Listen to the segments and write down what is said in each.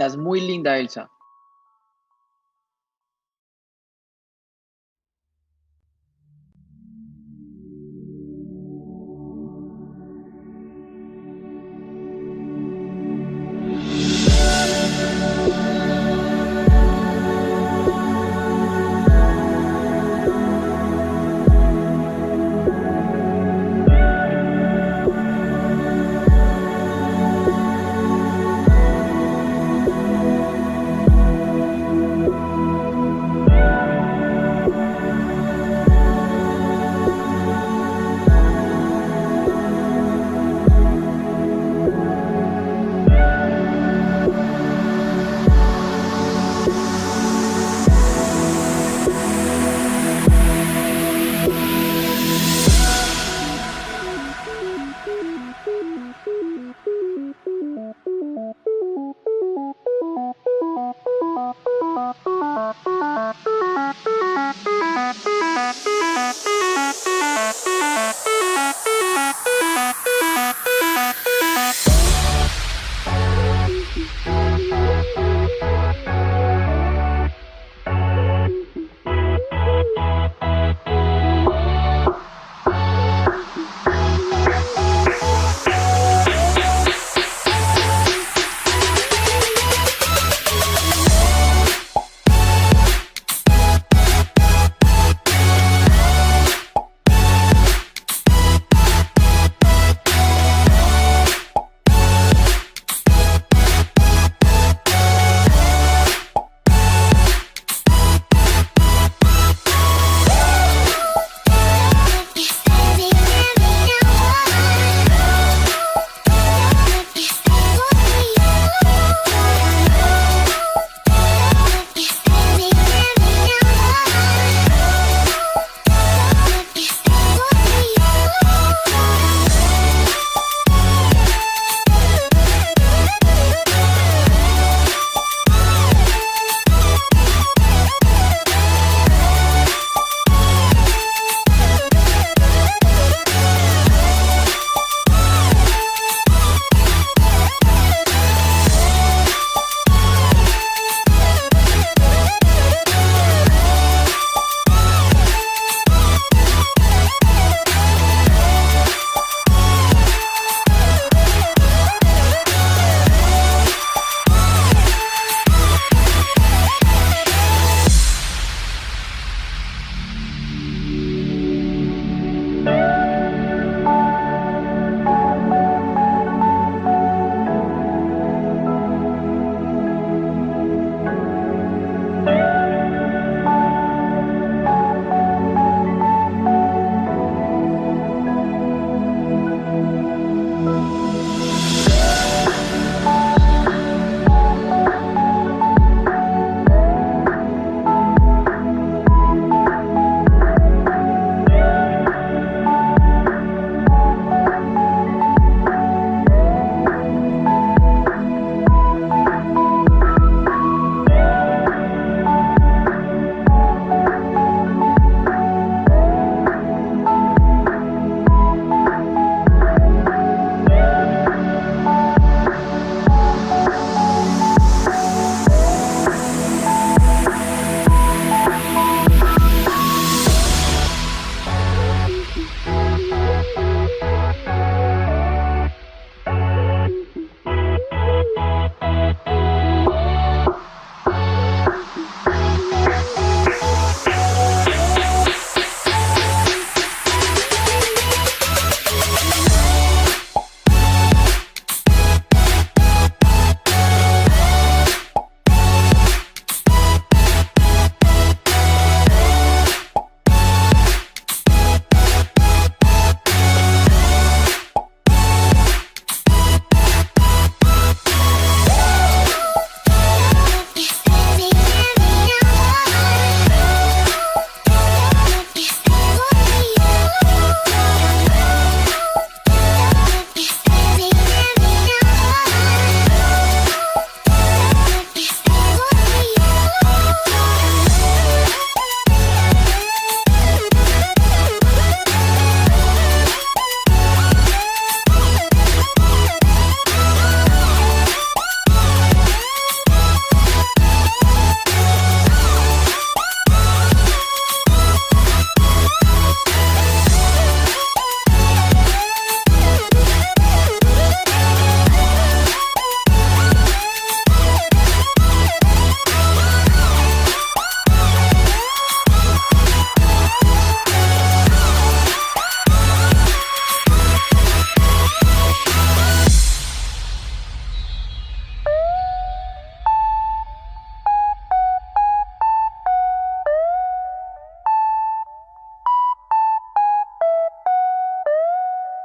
Estás muy linda, Elsa.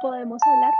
¿Podemos hablar?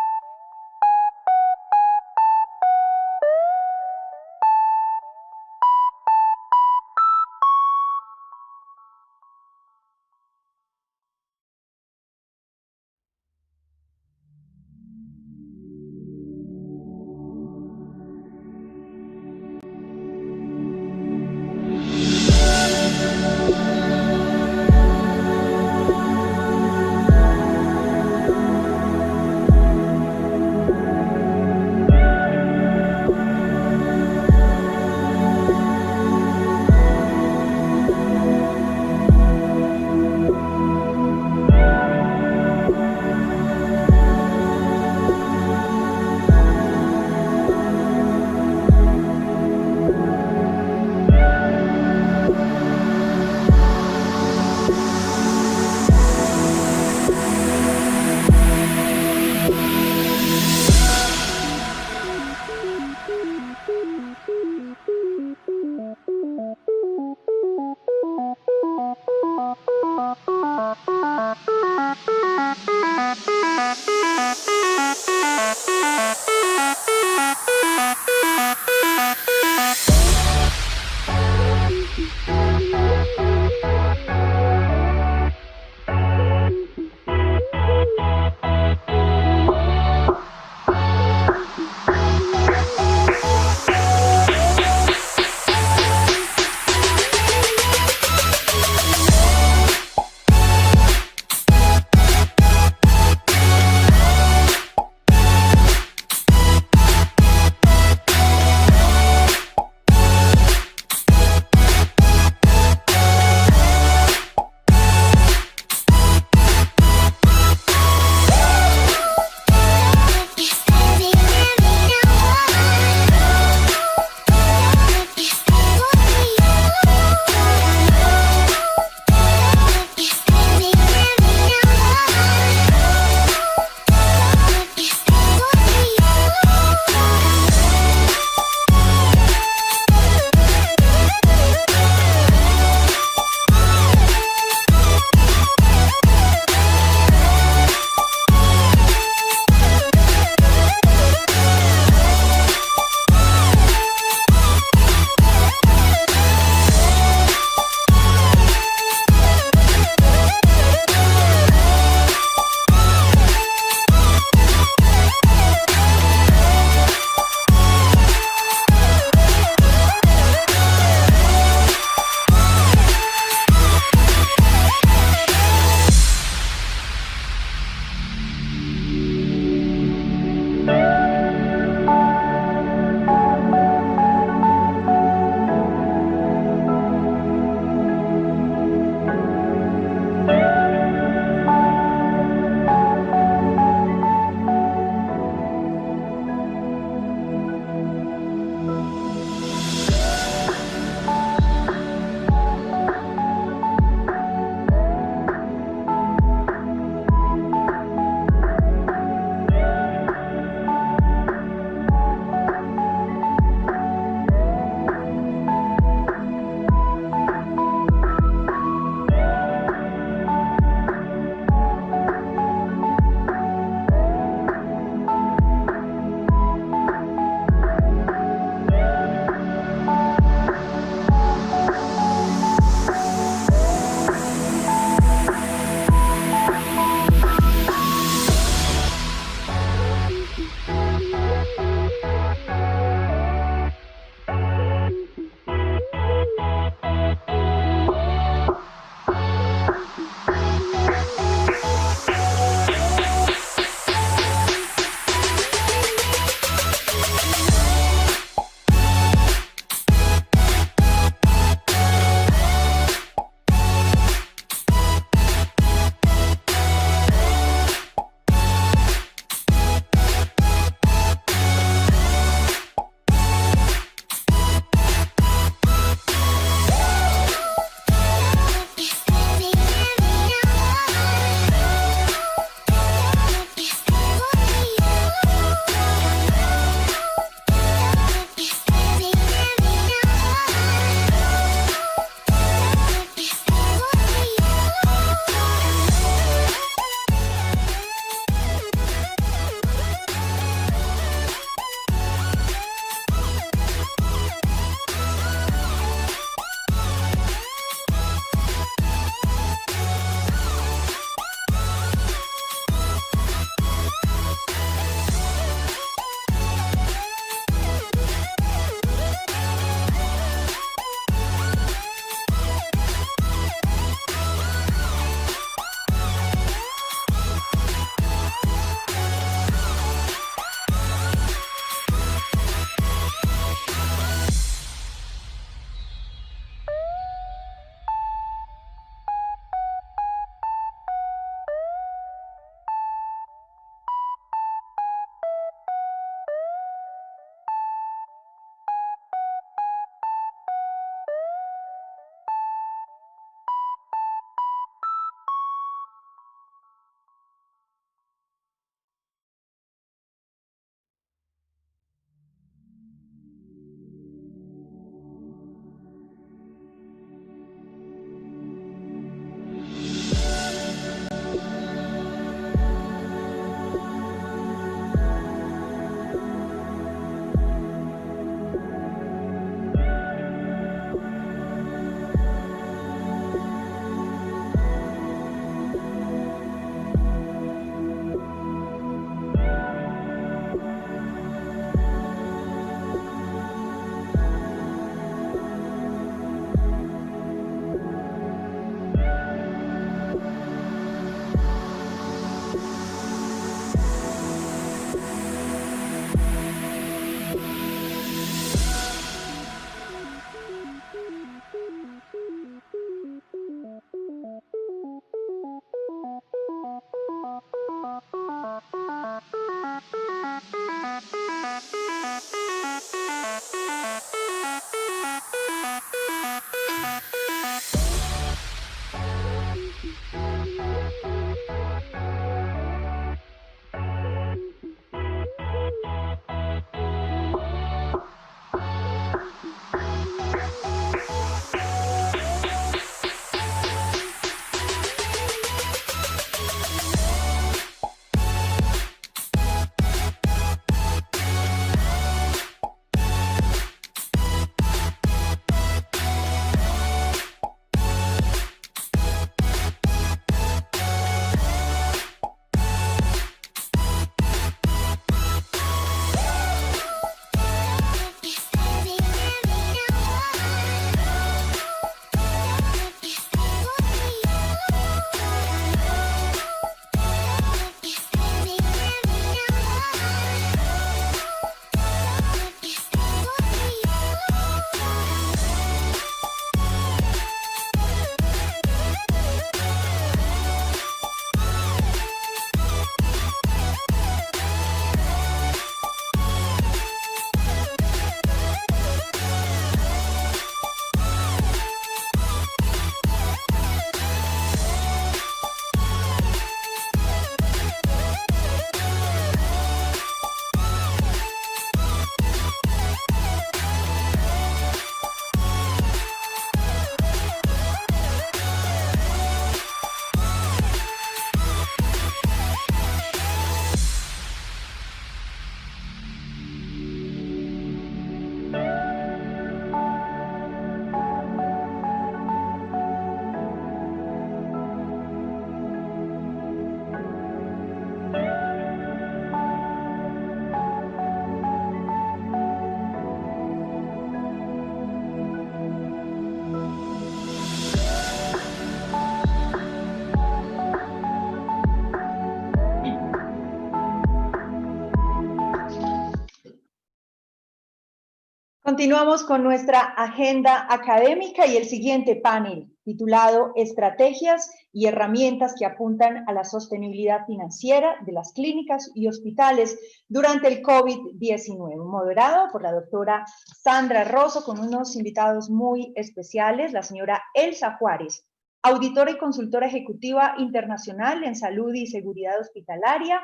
Continuamos con nuestra agenda académica y el siguiente panel, titulado Estrategias y herramientas que apuntan a la sostenibilidad financiera de las clínicas y hospitales durante el COVID-19, moderado por la doctora Sandra Rosso, con unos invitados muy especiales, la señora Elsa Juárez, auditora y consultora ejecutiva internacional en salud y seguridad hospitalaria,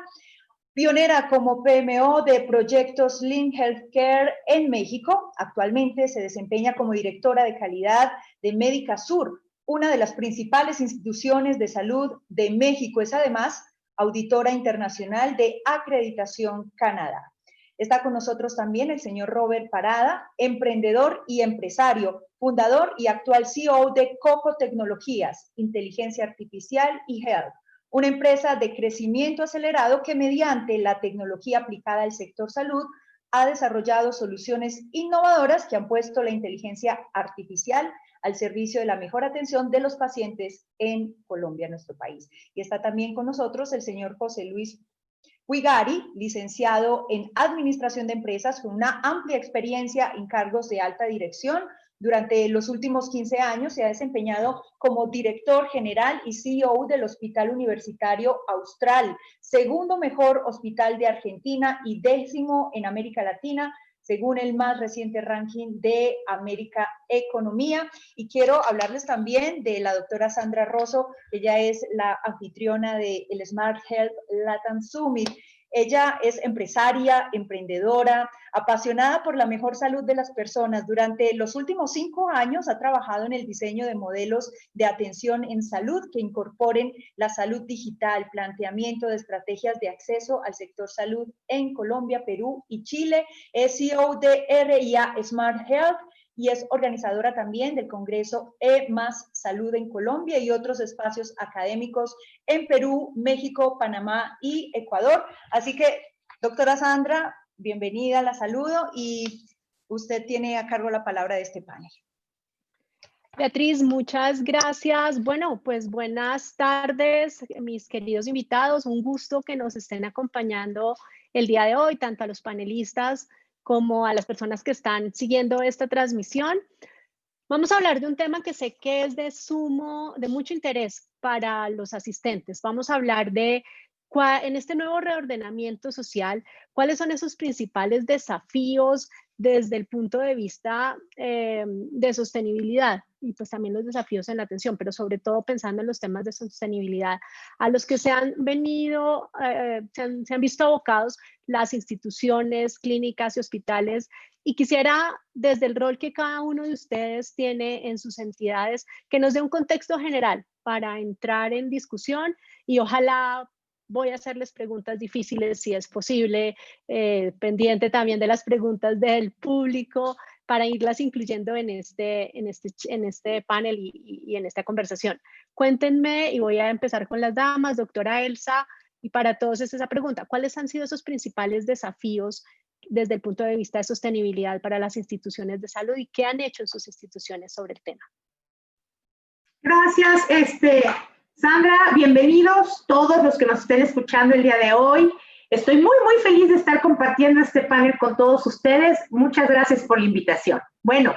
pionera como PMO de proyectos Link Healthcare en México. Actualmente se desempeña como directora de calidad de Médica Sur, una de las principales instituciones de salud de México. Es además auditora internacional de Acreditación Canadá. Está con nosotros también el señor Robert Parada, emprendedor y empresario, fundador y actual CEO de Coco Tecnologías, Inteligencia Artificial y Health, una empresa de crecimiento acelerado que mediante la tecnología aplicada al sector salud ha desarrollado soluciones innovadoras que han puesto la inteligencia artificial al servicio de la mejor atención de los pacientes en Colombia, nuestro país. Y está también con nosotros el señor José Luis Huigari, licenciado en Administración de Empresas con una amplia experiencia en cargos de alta dirección. Durante los últimos 15 años se ha desempeñado como director general y CEO del Hospital Universitario Austral, segundo mejor hospital de Argentina y 10º en América Latina, según el más reciente ranking de América Economía. Y quiero hablarles también de la doctora Sandra Rosso. Ella es la anfitriona del Smart Health Latam Summit. Ella es empresaria, emprendedora, apasionada por la mejor salud de las personas. Durante los últimos 5 años ha trabajado en el diseño de modelos de atención en salud que incorporen la salud digital, planteamiento de estrategias de acceso al sector salud en Colombia, Perú y Chile. Es CEO de RIA Smart Health y es organizadora también del Congreso E+ Salud en Colombia y otros espacios académicos en Perú, México, Panamá y Ecuador. Así que, doctora Sandra, bienvenida, la saludo y usted tiene a cargo la palabra de este panel. Beatriz, muchas gracias. Bueno, pues buenas tardes, mis queridos invitados. Un gusto que nos estén acompañando el día de hoy, tanto a los panelistas como a las personas que están siguiendo esta transmisión. Vamos a hablar de un tema que sé que es de mucho interés para los asistentes. Vamos a hablar de, en este nuevo reordenamiento social, cuáles son esos principales desafíos desde el punto de vista de sostenibilidad y pues también los desafíos en la atención, pero sobre todo pensando en los temas de sostenibilidad a los que se han visto abocados las instituciones, clínicas y hospitales. Y quisiera, desde el rol que cada uno de ustedes tiene en sus entidades, que nos dé un contexto general para entrar en discusión y ojalá voy a hacerles preguntas difíciles si es posible, pendiente también de las preguntas del público para irlas incluyendo en este panel y en esta conversación. Cuéntenme y voy a empezar con las damas, doctora Elsa, y para todos es esa pregunta, ¿cuáles han sido esos principales desafíos desde el punto de vista de sostenibilidad para las instituciones de salud y qué han hecho en sus instituciones sobre el tema? Gracias, Sandra, bienvenidos todos los que nos estén escuchando el día de hoy. Estoy muy feliz de estar compartiendo este panel con todos ustedes. Muchas gracias por la invitación. Bueno,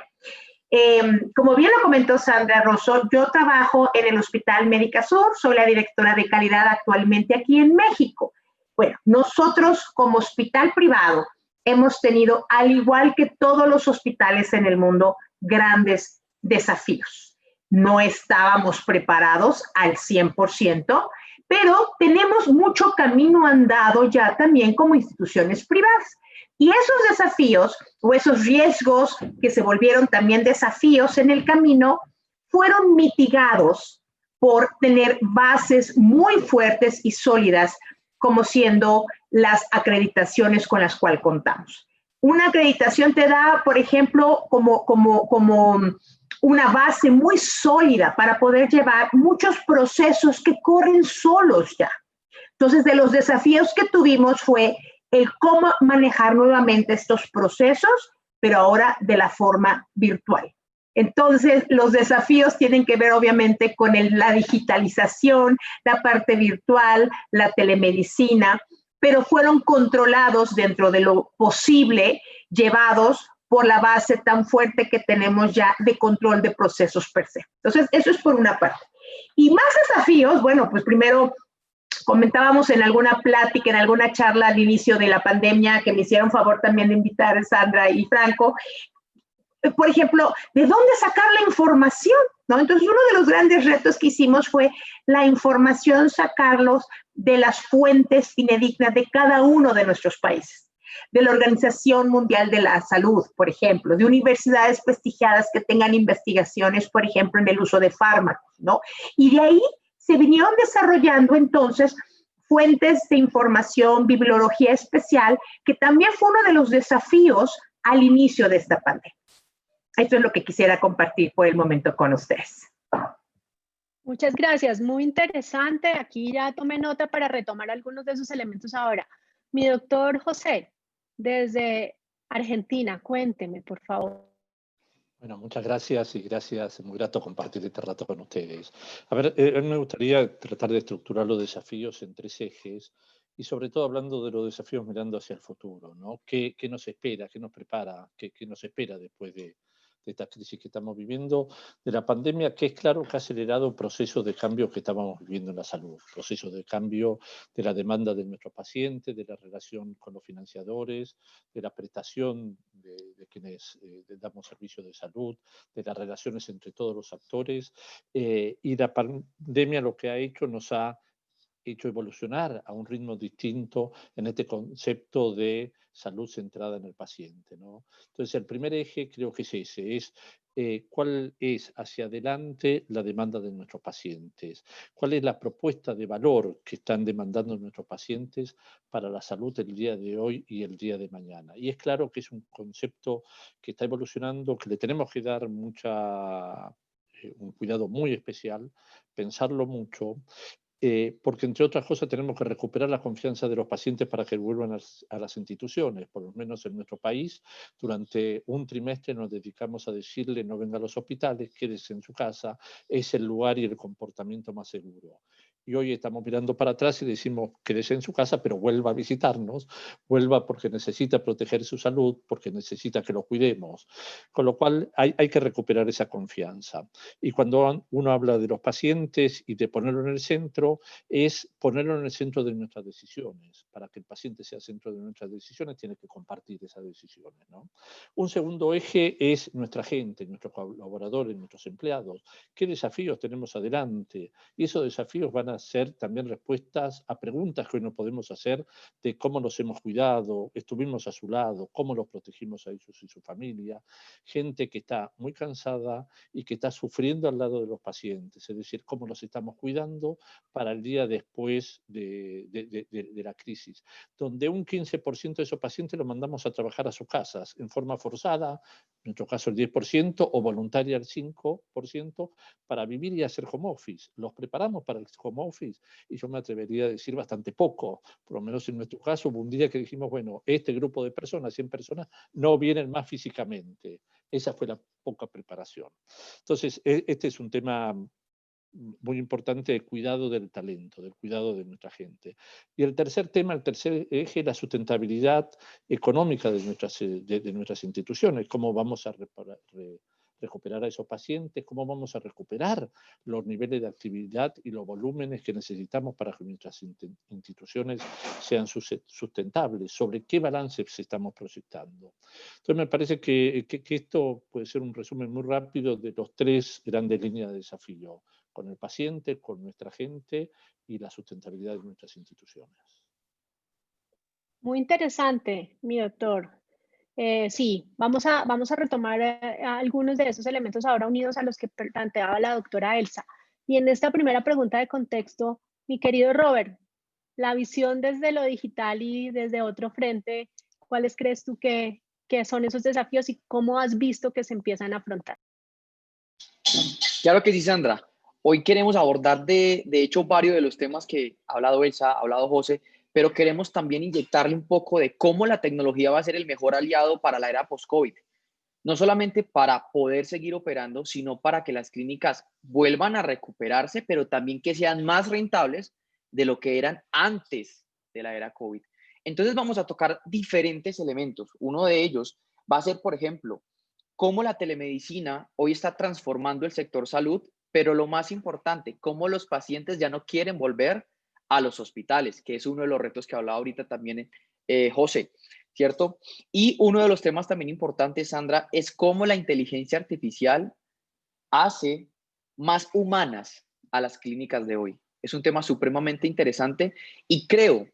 como bien lo comentó Sandra Rosso, yo trabajo en el Hospital Médica Sur, soy la directora de calidad actualmente aquí en México. Bueno, nosotros como hospital privado hemos tenido, al igual que todos los hospitales en el mundo, grandes desafíos. No estábamos preparados al 100%, pero tenemos mucho camino andado ya también como instituciones privadas. Y esos desafíos o esos riesgos que se volvieron también desafíos en el camino fueron mitigados por tener bases muy fuertes y sólidas, como siendo las acreditaciones con las cuales contamos. Una acreditación te da, por ejemplo, como una base muy sólida para poder llevar muchos procesos que corren solos ya. Entonces, de los desafíos que tuvimos fue el cómo manejar nuevamente estos procesos, pero ahora de la forma virtual. Entonces, los desafíos tienen que ver obviamente con la digitalización, la parte virtual, la telemedicina, pero fueron controlados dentro de lo posible, llevados por la base tan fuerte que tenemos ya de control de procesos per se. Entonces, eso es por una parte. Y más desafíos, bueno, pues primero comentábamos en alguna plática, en alguna charla al inicio de la pandemia, que me hicieron favor también de invitar a Sandra y Franco, por ejemplo, ¿de dónde sacar la información? ¿No? Entonces, uno de los grandes retos que hicimos fue la información, sacarlos de las fuentes fidedignas de cada uno de nuestros países, de la Organización Mundial de la Salud, por ejemplo, de universidades prestigiadas que tengan investigaciones, por ejemplo, en el uso de fármacos, ¿no? Y de ahí se vinieron desarrollando entonces fuentes de información, bibliología especial, que también fue uno de los desafíos al inicio de esta pandemia. Esto es lo que quisiera compartir por el momento con ustedes. Muchas gracias, muy interesante. Aquí ya tomé nota para retomar algunos de esos elementos ahora. Mi doctor José, desde Argentina, cuénteme, por favor. Bueno, muchas gracias y gracias, es muy grato compartir este rato con ustedes. A ver, a mí me gustaría tratar de estructurar los desafíos en 3 ejes y sobre todo hablando de los desafíos mirando hacia el futuro, ¿no? ¿Qué nos espera, qué nos prepara, qué nos espera después de esta crisis que estamos viviendo, de la pandemia, que es claro que ha acelerado procesos de cambio que estábamos viviendo en la salud, procesos de cambio de la demanda de nuestros pacientes, de la relación con los financiadores, de la prestación de quienes damos servicios de salud, de las relaciones entre todos los actores, y la pandemia lo que ha hecho nos ha hecho evolucionar a un ritmo distinto en este concepto de salud centrada en el paciente, ¿no? Entonces, el primer eje creo que es ese, es cuál es hacia adelante la demanda de nuestros pacientes, cuál es la propuesta de valor que están demandando nuestros pacientes para la salud el día de hoy y el día de mañana. Y es claro que es un concepto que está evolucionando, que le tenemos que dar un cuidado muy especial, pensarlo mucho, porque entre otras cosas tenemos que recuperar la confianza de los pacientes para que vuelvan a las instituciones. Por lo menos en nuestro país, durante un trimestre nos dedicamos a decirle no venga a los hospitales, quédese en su casa, es el lugar y el comportamiento más seguro. Y hoy estamos mirando para atrás y decimos quédese en su casa, pero vuelva a visitarnos, vuelva porque necesita proteger su salud, porque necesita que lo cuidemos. Con lo cual hay que recuperar esa confianza. Y cuando uno habla de los pacientes y de ponerlo en el centro, es ponerlo en el centro de nuestras decisiones. Para que el paciente sea centro de nuestras decisiones, tiene que compartir esas decisiones, ¿no? Un segundo eje es nuestra gente, nuestros colaboradores, nuestros empleados. ¿Qué desafíos tenemos adelante? Y esos desafíos van a ser también respuestas a preguntas que hoy no podemos hacer de cómo los hemos cuidado, estuvimos a su lado, cómo los protegimos a ellos y su familia. Gente que está muy cansada y que está sufriendo al lado de los pacientes, es decir, cómo los estamos cuidando para el día después de la crisis, donde un 15% de esos pacientes los mandamos a trabajar a sus casas en forma forzada, en nuestro caso el 10%, o voluntaria el 5%, para vivir y hacer home office. Los preparamos para el home office y yo me atrevería a decir bastante poco, por lo menos en nuestro caso hubo un día que dijimos, bueno, este grupo de personas, 100 personas, no vienen más físicamente. Esa fue la poca preparación. Entonces, este es un tema muy importante de cuidado del talento, del cuidado de nuestra gente. Y el tercer tema, el tercer eje, la sustentabilidad económica de nuestras instituciones. Cómo vamos a recuperar a esos pacientes, cómo vamos a recuperar los niveles de actividad y los volúmenes que necesitamos para que nuestras instituciones sean sustentables, sobre qué balances estamos proyectando. Entonces me parece que esto puede ser un resumen muy rápido de los 3 grandes líneas de desafío, con el paciente, con nuestra gente y la sustentabilidad de nuestras instituciones. Muy interesante, mi doctor. Sí, vamos a retomar algunos de esos elementos ahora unidos a los que planteaba la doctora Elsa. Y en esta primera pregunta de contexto, mi querido Robert, la visión desde lo digital y desde otro frente, ¿cuáles crees tú que son esos desafíos y cómo has visto que se empiezan a afrontar? Claro que sí, Sandra. Hoy queremos abordar de hecho varios de los temas que ha hablado Elsa, ha hablado José, pero queremos también inyectarle un poco de cómo la tecnología va a ser el mejor aliado para la era post-COVID. No solamente para poder seguir operando, sino para que las clínicas vuelvan a recuperarse, pero también que sean más rentables de lo que eran antes de la era COVID. Entonces vamos a tocar diferentes elementos. Uno de ellos va a ser, por ejemplo, cómo la telemedicina hoy está transformando el sector salud, pero lo más importante, cómo los pacientes ya no quieren volver a los hospitales, que es uno de los retos que hablaba ahorita también José, ¿cierto? Y uno de los temas también importantes, Sandra, es cómo la inteligencia artificial hace más humanas a las clínicas de hoy. Es un tema supremamente interesante y creo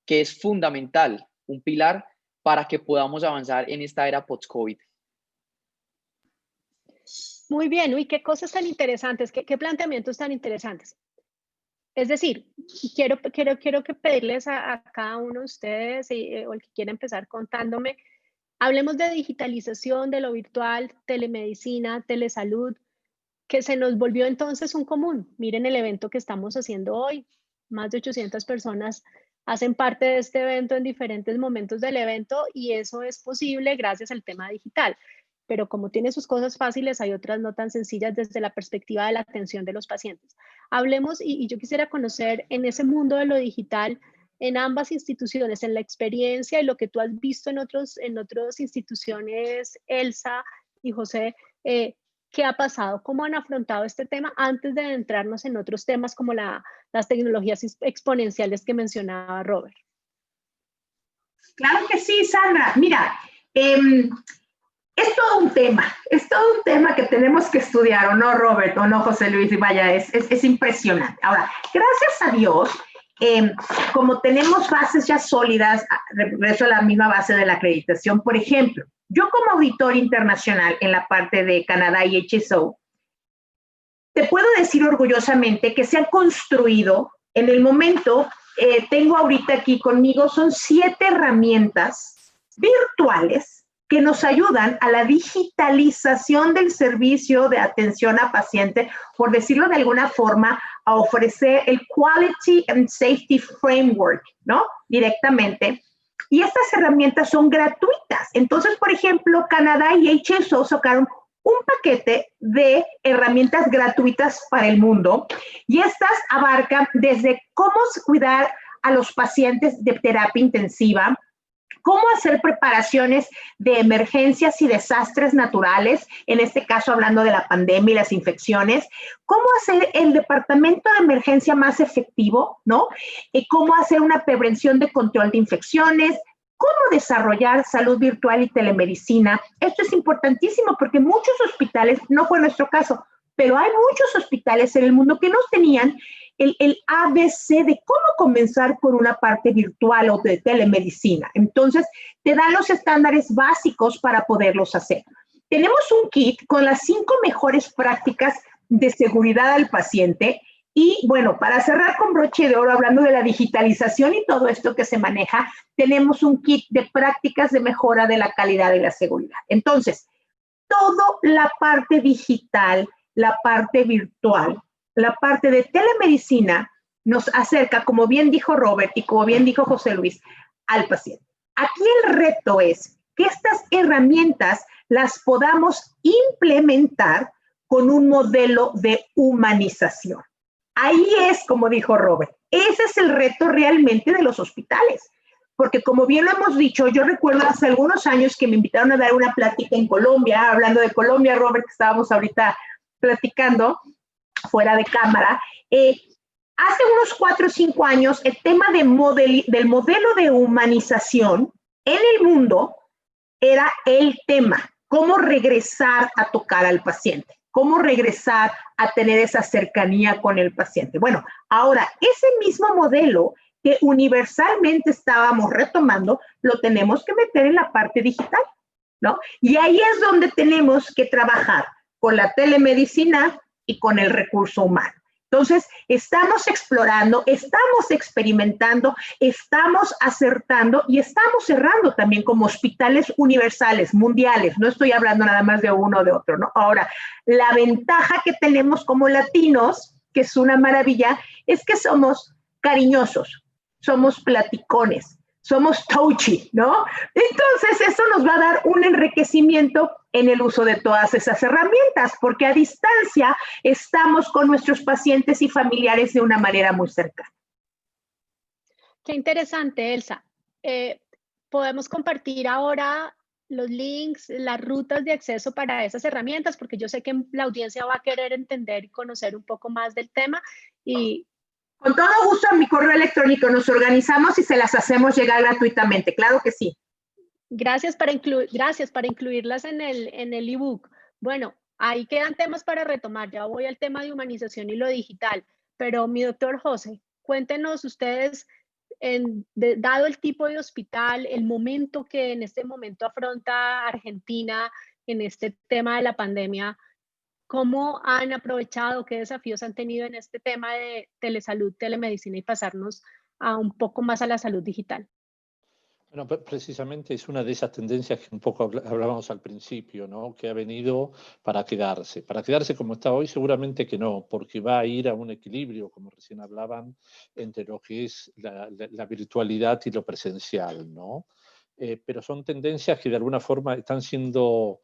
que es fundamental, un pilar para que podamos avanzar en esta era post-COVID. Muy bien, uy, qué cosas tan interesantes, qué planteamientos tan interesantes. Es decir, quiero que pedirles a cada uno de ustedes, o el que quiera empezar contándome, hablemos de digitalización, de lo virtual, telemedicina, telesalud, que se nos volvió entonces un común. Miren el evento que estamos haciendo hoy. Más de 800 personas hacen parte de este evento en diferentes momentos del evento y eso es posible gracias al tema digital. Pero como tiene sus cosas fáciles, hay otras no tan sencillas desde la perspectiva de la atención de los pacientes. Hablemos, y yo quisiera conocer en ese mundo de lo digital, en ambas instituciones, en la experiencia y lo que tú has visto en otras instituciones, Elsa y José, ¿qué ha pasado? ¿Cómo han afrontado este tema antes de adentrarnos en otros temas como las tecnologías exponenciales que mencionaba Robert? Claro que sí, Sandra. Mira, es todo un tema que tenemos que estudiar, ¿o no, Robert? ¿O no, José Luis? Y vaya, es impresionante. Ahora, gracias a Dios, como tenemos bases ya sólidas, regreso a la misma base de la acreditación, por ejemplo, yo como auditor internacional en la parte de Canadá y HSO, te puedo decir orgullosamente que se han construido, en el momento, tengo ahorita aquí conmigo, son 7 herramientas virtuales que nos ayudan a la digitalización del servicio de atención a paciente, por decirlo de alguna forma, a ofrecer el Quality and Safety Framework, ¿no? Directamente. Y estas herramientas son gratuitas. Entonces, por ejemplo, Canadá y HSO sacaron un paquete de herramientas gratuitas para el mundo y estas abarcan desde cómo cuidar a los pacientes de terapia intensiva, cómo hacer preparaciones de emergencias y desastres naturales, en este caso hablando de la pandemia y las infecciones, cómo hacer el departamento de emergencia más efectivo, ¿no? Cómo hacer una prevención de control de infecciones, cómo desarrollar salud virtual y telemedicina. Esto es importantísimo porque muchos hospitales, no fue nuestro caso, pero hay muchos hospitales en el mundo que no tenían el ABC de cómo comenzar por una parte virtual o de telemedicina. Entonces, te dan los estándares básicos para poderlos hacer. Tenemos un kit con las 5 mejores prácticas de seguridad al paciente. Y bueno, para cerrar con broche de oro, hablando de la digitalización y todo esto que se maneja, tenemos un kit de prácticas de mejora de la calidad y la seguridad. Entonces, toda la parte digital, la parte virtual, la parte de telemedicina nos acerca, como bien dijo Robert y como bien dijo José Luis, al paciente. Aquí el reto es que estas herramientas las podamos implementar con un modelo de humanización. Ahí es, como dijo Robert, ese es el reto realmente de los hospitales. Porque como bien lo hemos dicho, yo recuerdo hace algunos años que me invitaron a dar una plática en Colombia, hablando de Colombia, Robert, que estábamos ahorita platicando fuera de cámara. Hace unos 4 o 5 años, el tema del modelo de humanización en el mundo era el tema, cómo regresar a tocar al paciente, cómo regresar a tener esa cercanía con el paciente. Bueno, ahora, ese mismo modelo que universalmente estábamos retomando, lo tenemos que meter en la parte digital, ¿no? Y ahí es donde tenemos que trabajar con la telemedicina y con el recurso humano. Entonces, estamos explorando, estamos experimentando, estamos acertando y estamos cerrando también como hospitales universales, mundiales. No estoy hablando nada más de uno o de otro, ¿no? Ahora, la ventaja que tenemos como latinos, que es una maravilla, es que somos cariñosos, somos platicones, somos touchy, ¿no? Entonces, eso nos va a dar un enriquecimiento en el uso de todas esas herramientas, porque a distancia estamos con nuestros pacientes y familiares de una manera muy cercana. Qué interesante, Elsa. Podemos compartir ahora los links, las rutas de acceso para esas herramientas, porque yo sé que la audiencia va a querer entender y conocer un poco más del tema. Y con todo gusto, en mi correo electrónico nos organizamos y se las hacemos llegar gratuitamente, claro que sí. Gracias para incluirlas en el ebook. Bueno, ahí quedan temas para retomar. Ya voy al tema de humanización y lo digital. Pero mi doctor José, cuéntenos ustedes, dado el tipo de hospital, el momento que en este momento afronta Argentina en este tema de la pandemia, ¿cómo han aprovechado, qué desafíos han tenido en este tema de telesalud, telemedicina y pasarnos a un poco más a la salud digital? Bueno, precisamente es una de esas tendencias que un poco hablábamos al principio, ¿no? Que ha venido para quedarse. Para quedarse como está hoy, seguramente que no, porque va a ir a un equilibrio, como recién hablaban, entre lo que es la virtualidad y lo presencial, ¿no? Pero son tendencias que de alguna forma están siendo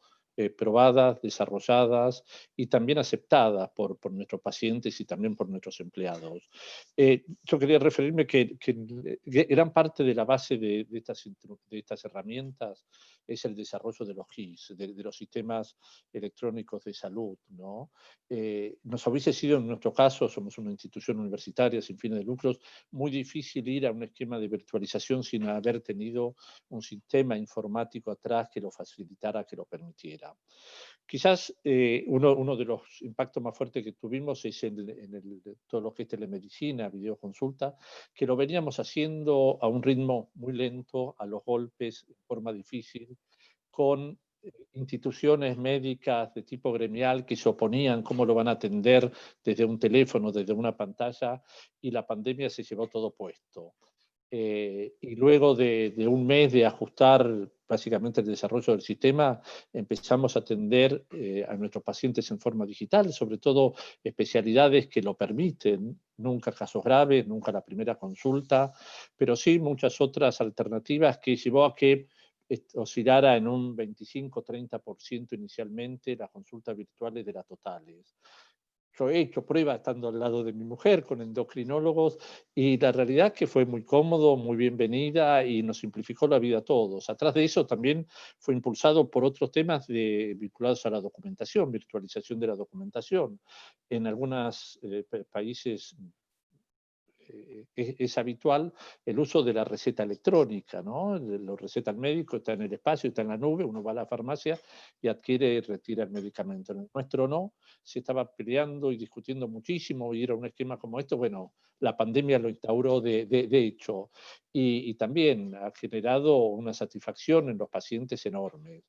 probadas, desarrolladas y también aceptadas por nuestros pacientes y también por nuestros empleados. Yo quería referirme que gran parte de la base de estas herramientas es el desarrollo de los GIS, de los sistemas electrónicos de salud, ¿no? Nos hubiese sido, en nuestro caso, somos una institución universitaria sin fines de lucros, muy difícil ir a un esquema de virtualización sin haber tenido un sistema informático atrás que lo facilitara, que lo permitiera. Quizás uno de los impactos más fuertes que tuvimos es todo lo que es telemedicina, videoconsulta, que lo veníamos haciendo a un ritmo muy lento, a los golpes, de forma difícil, con instituciones médicas de tipo gremial que se oponían cómo lo van a atender desde un teléfono, desde una pantalla, y la pandemia se llevó todo puesto. Y luego de un mes de ajustar básicamente el desarrollo del sistema, empezamos a atender a nuestros pacientes en forma digital, sobre todo especialidades que lo permiten, nunca casos graves, nunca la primera consulta, pero sí muchas otras alternativas que llevó a que oscilara en un 25-30% inicialmente las consultas virtuales de las totales. Yo he hecho pruebas estando al lado de mi mujer con endocrinólogos y la realidad es que fue muy cómodo, muy bienvenida y nos simplificó la vida a todos. Atrás de eso también fue impulsado por otros temas vinculados a la documentación, virtualización de la documentación. En algunos países es habitual el uso de la receta electrónica, ¿no? Lo receta el médico, está en el espacio, está en la nube, uno va a la farmacia y adquiere y retira el medicamento. En el nuestro no, se estaba peleando y discutiendo muchísimo ir a un esquema como esto. Bueno, la pandemia lo instauró de hecho y también ha generado una satisfacción en los pacientes enorme.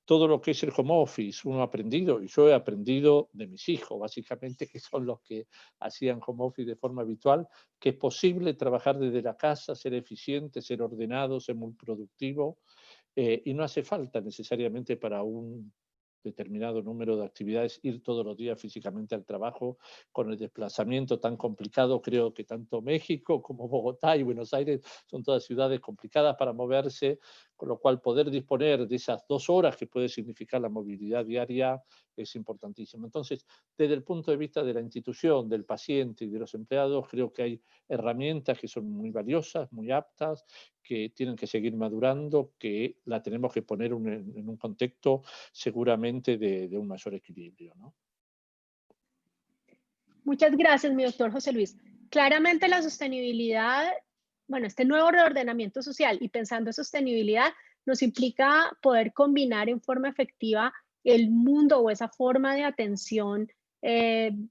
Todo lo que es el home office, uno ha aprendido, y yo he aprendido de mis hijos, básicamente, que son los que hacían home office de forma habitual, que es posible trabajar desde la casa, ser eficiente, ser ordenado, ser muy productivo, y no hace falta necesariamente para un determinado número de actividades ir todos los días físicamente al trabajo con el desplazamiento tan complicado. Creo que tanto México como Bogotá y Buenos Aires son todas ciudades complicadas para moverse, con lo cual poder disponer de esas 2 horas que puede significar la movilidad diaria es importantísimo. Entonces, desde el punto de vista de la institución, del paciente y de los empleados, creo que hay herramientas que son muy valiosas, muy aptas, que tienen que seguir madurando, que la tenemos que poner en un contexto seguramente de un mayor equilibrio, ¿no? Muchas gracias, mi doctor José Luis. Claramente la sostenibilidad, bueno, este nuevo reordenamiento social y pensando en sostenibilidad nos implica poder combinar en forma efectiva el mundo o esa forma de atención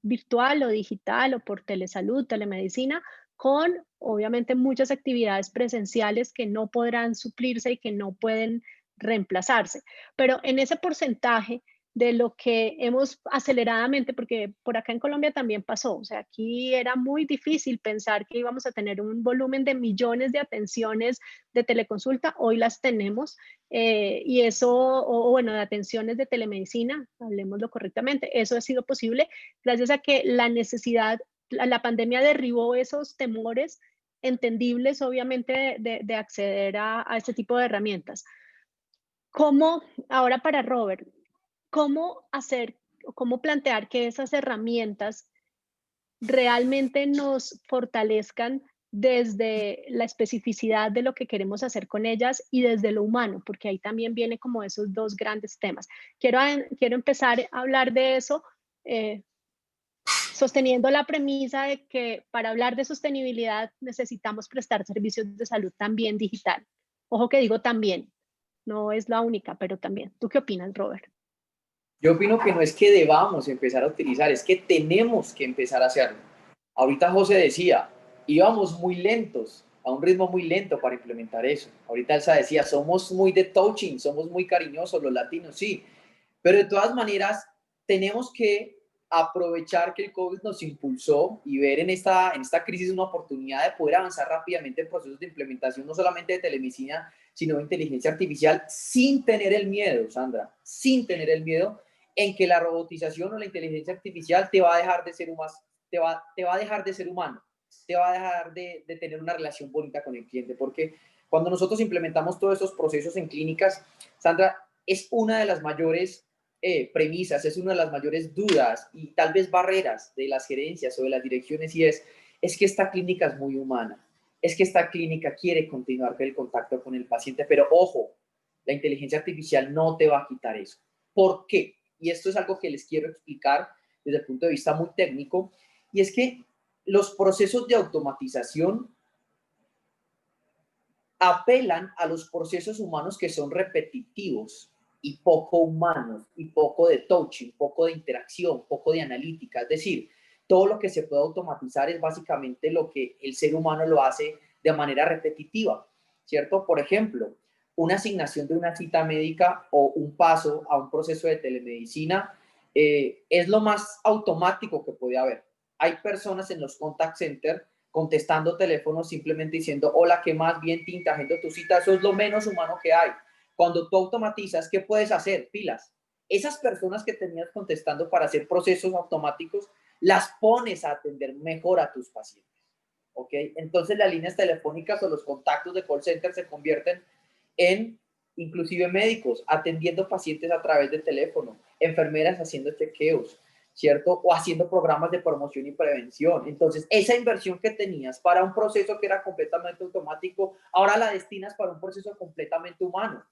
virtual o digital o por telesalud, telemedicina, con obviamente muchas actividades presenciales que no podrán suplirse y que no pueden reemplazarse. Pero en ese porcentaje de lo que hemos aceleradamente, porque por acá en Colombia también pasó, o sea, aquí era muy difícil pensar que íbamos a tener un volumen de millones de atenciones de teleconsulta, hoy las tenemos, y eso, o bueno, de atenciones de telemedicina, hablemoslo correctamente, eso ha sido posible gracias a que la necesidad, la pandemia derribó esos temores entendibles, obviamente, de acceder a este tipo de herramientas. ¿Cómo, ahora para Robert, cómo hacer, cómo plantear que esas herramientas realmente nos fortalezcan desde la especificidad de lo que queremos hacer con ellas y desde lo humano, porque ahí también viene como esos dos grandes temas. Quiero empezar a hablar de eso sosteniendo la premisa de que para hablar de sostenibilidad necesitamos prestar servicios de salud también digital. Ojo que digo también, no es la única, pero también. ¿Tú qué opinas, Robert? Yo opino que no es que debamos empezar a utilizar, es que tenemos que empezar a hacerlo. Ahorita José decía, íbamos muy lentos, a un ritmo muy lento para implementar eso. Ahorita Elsa decía, somos muy de touching, somos muy cariñosos los latinos, sí, pero de todas maneras tenemos que aprovechar que el COVID nos impulsó y ver en esta crisis una oportunidad de poder avanzar rápidamente en procesos de implementación, no solamente de telemedicina, sino de inteligencia artificial, sin tener el miedo, Sandra, sin tener el miedo en que la robotización o la inteligencia artificial te va a dejar de ser humano, te va a dejar de ser humano, te va a dejar de tener una relación bonita con el cliente, porque cuando nosotros implementamos todos estos procesos en clínicas, Sandra, es una de las mayores premisas, es una de las mayores dudas y tal vez barreras de las gerencias o de las direcciones, y es que esta clínica es muy humana, es que esta clínica quiere continuar con el contacto con el paciente, pero ojo, la inteligencia artificial no te va a quitar eso. ¿Por qué? Y esto es algo que les quiero explicar desde el punto de vista muy técnico, y es que los procesos de automatización apelan a los procesos humanos que son repetitivos y poco humanos, y poco de touching, poco de interacción, poco de analítica. Es decir, todo lo que se puede automatizar es básicamente lo que el ser humano lo hace de manera repetitiva, ¿cierto? Por ejemplo, una asignación de una cita médica o un paso a un proceso de telemedicina es lo más automático que puede haber. Hay personas en los contact centers contestando teléfonos simplemente diciendo, hola, ¿qué más? Bien, te agendo tu cita. Eso es lo menos humano que hay. Cuando tú automatizas, ¿qué puedes hacer? Pilas. Esas personas que tenías contestando para hacer procesos automáticos, las pones a atender mejor a tus pacientes. ¿Ok? Entonces las líneas telefónicas o los contactos de call center se convierten en inclusive médicos atendiendo pacientes a través de teléfono, enfermeras haciendo chequeos, ¿cierto? O haciendo programas de promoción y prevención. Entonces, esa inversión que tenías para un proceso que era completamente automático, ahora la destinas para un proceso completamente humano.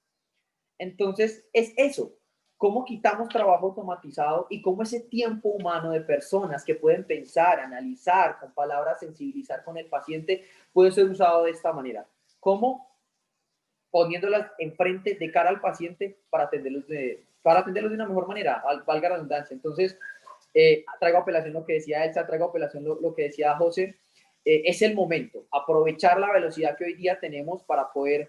Entonces, es eso. ¿Cómo quitamos trabajo automatizado y cómo ese tiempo humano de personas que pueden pensar, analizar, con palabras sensibilizar con el paciente, puede ser usado de esta manera? ¿Cómo? Poniéndolas enfrente de cara al paciente para atenderlos de una mejor manera, valga la redundancia. Entonces, traigo apelación lo que decía Elsa, traigo apelación lo que decía José. Es el momento, aprovechar la velocidad que hoy día tenemos para poder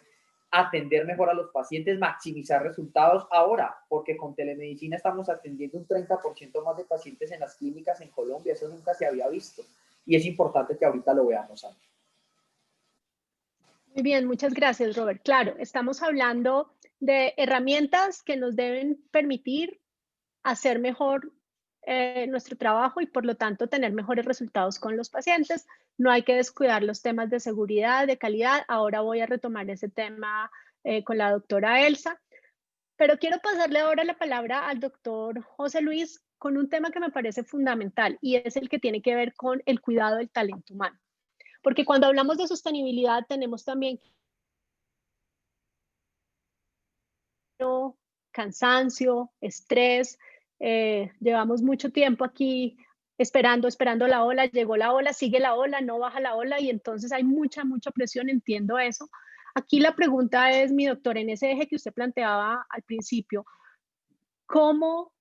atender mejor a los pacientes, maximizar resultados ahora, porque con telemedicina estamos atendiendo un 30% más de pacientes en las clínicas en Colombia, eso nunca se había visto y es importante que ahorita lo veamos. Muy bien, muchas gracias, Robert. Claro, estamos hablando de herramientas que nos deben permitir hacer mejor nuestro trabajo y por lo tanto tener mejores resultados con los pacientes. No hay que descuidar los temas de seguridad, de calidad. Ahora voy a retomar ese tema con la doctora Elsa. Pero quiero pasarle ahora la palabra al doctor José Luis con un tema que me parece fundamental y es el que tiene que ver con el cuidado del talento humano. Porque cuando hablamos de sostenibilidad tenemos también cansancio, estrés. Llevamos mucho tiempo aquí esperando la ola, llegó la ola, sigue la ola, no baja la ola y entonces hay mucha presión, entiendo eso. Aquí la pregunta es, mi doctor, en ese eje que usted planteaba al principio, ¿cómo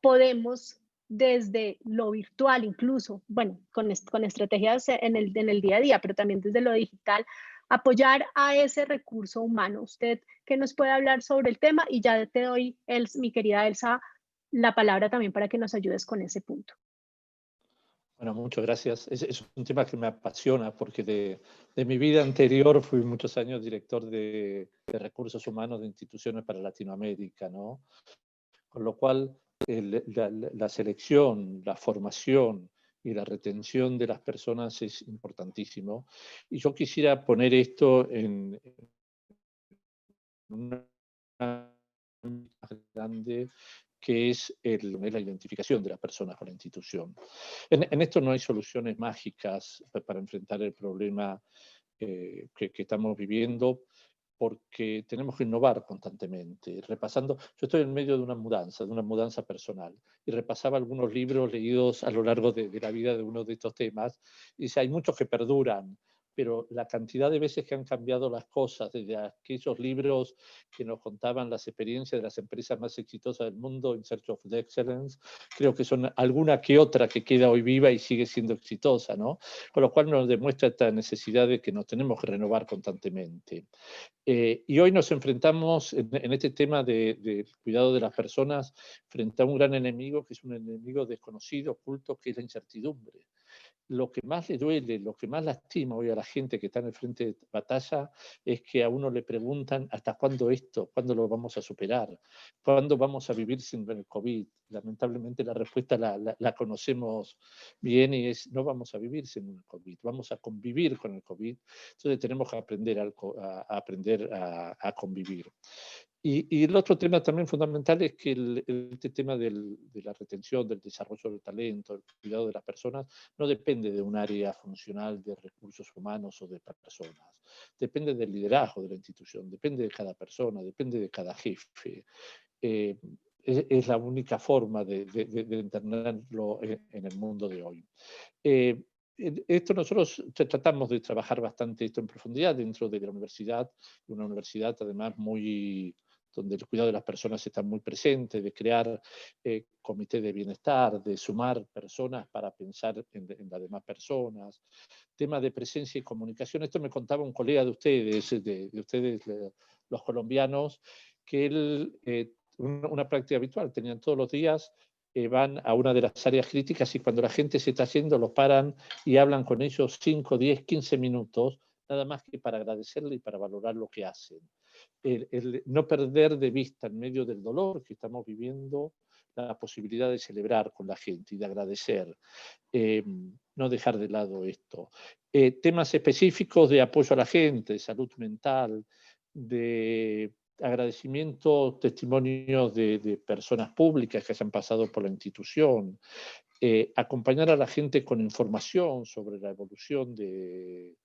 podemos desde lo virtual incluso, bueno, con estrategias en el día a día, pero también desde lo digital, apoyar a ese recurso humano? ¿Usted qué nos puede hablar sobre el tema? Y ya te doy, mi querida Elsa, la palabra también para que nos ayudes con ese punto. Bueno, muchas gracias. Es un tema que me apasiona porque de mi vida anterior fui muchos años director de recursos humanos de instituciones para Latinoamérica, ¿no? Con lo cual, la selección, la formación y la retención de las personas es importantísimo. Y yo quisiera poner esto en una grande que es la identificación de las personas con la institución. En esto no hay soluciones mágicas para enfrentar el problema que estamos viviendo, porque tenemos que innovar constantemente. Repasando, yo estoy en medio de una mudanza personal, y repasaba algunos libros leídos a lo largo de la vida de uno de estos temas, y dice, hay muchos que perduran, pero la cantidad de veces que han cambiado las cosas, desde aquellos libros que nos contaban las experiencias de las empresas más exitosas del mundo, In Search of the Excellence, creo que son alguna que otra que queda hoy viva y sigue siendo exitosa, ¿no? Con lo cual nos demuestra esta necesidad de que nos tenemos que renovar constantemente. Y hoy nos enfrentamos en este tema del cuidado de las personas frente a un gran enemigo, que es un enemigo desconocido, oculto, que es la incertidumbre. Lo que más le duele, lo que más lastima hoy a la gente que está en el frente de batalla es que a uno le preguntan ¿hasta cuándo esto? ¿Cuándo lo vamos a superar? ¿Cuándo vamos a vivir sin el COVID? Lamentablemente la respuesta la conocemos bien, y es no vamos a vivir sin el COVID, vamos a convivir con el COVID. Entonces tenemos que aprender a convivir. Y el otro tema también fundamental es que este tema de la retención, del desarrollo del talento, el cuidado de las personas, no depende de un área funcional de recursos humanos o de personas. Depende del liderazgo de la institución, depende de cada persona, depende de cada jefe. Es la única forma de entenderlo en el mundo de hoy. Esto nosotros tratamos de trabajar bastante esto en profundidad dentro de la universidad, una universidad además donde el cuidado de las personas está muy presente, de crear comités de bienestar, de sumar personas para pensar en las demás personas. Tema de presencia y comunicación. Esto me contaba un colega de ustedes, los colombianos, que él, una práctica habitual, tenían todos los días, van a una de las áreas críticas, y cuando la gente se está yendo, los paran y hablan con ellos 5, 10, 15 minutos, nada más que para agradecerle y para valorar lo que hacen. El no perder de vista en medio del dolor que estamos viviendo la posibilidad de celebrar con la gente y de agradecer, no dejar de lado esto. Temas específicos de apoyo a la gente, de salud mental, de agradecimiento, testimonios de personas públicas que hayan pasado por la institución, acompañar a la gente con información sobre la evolución de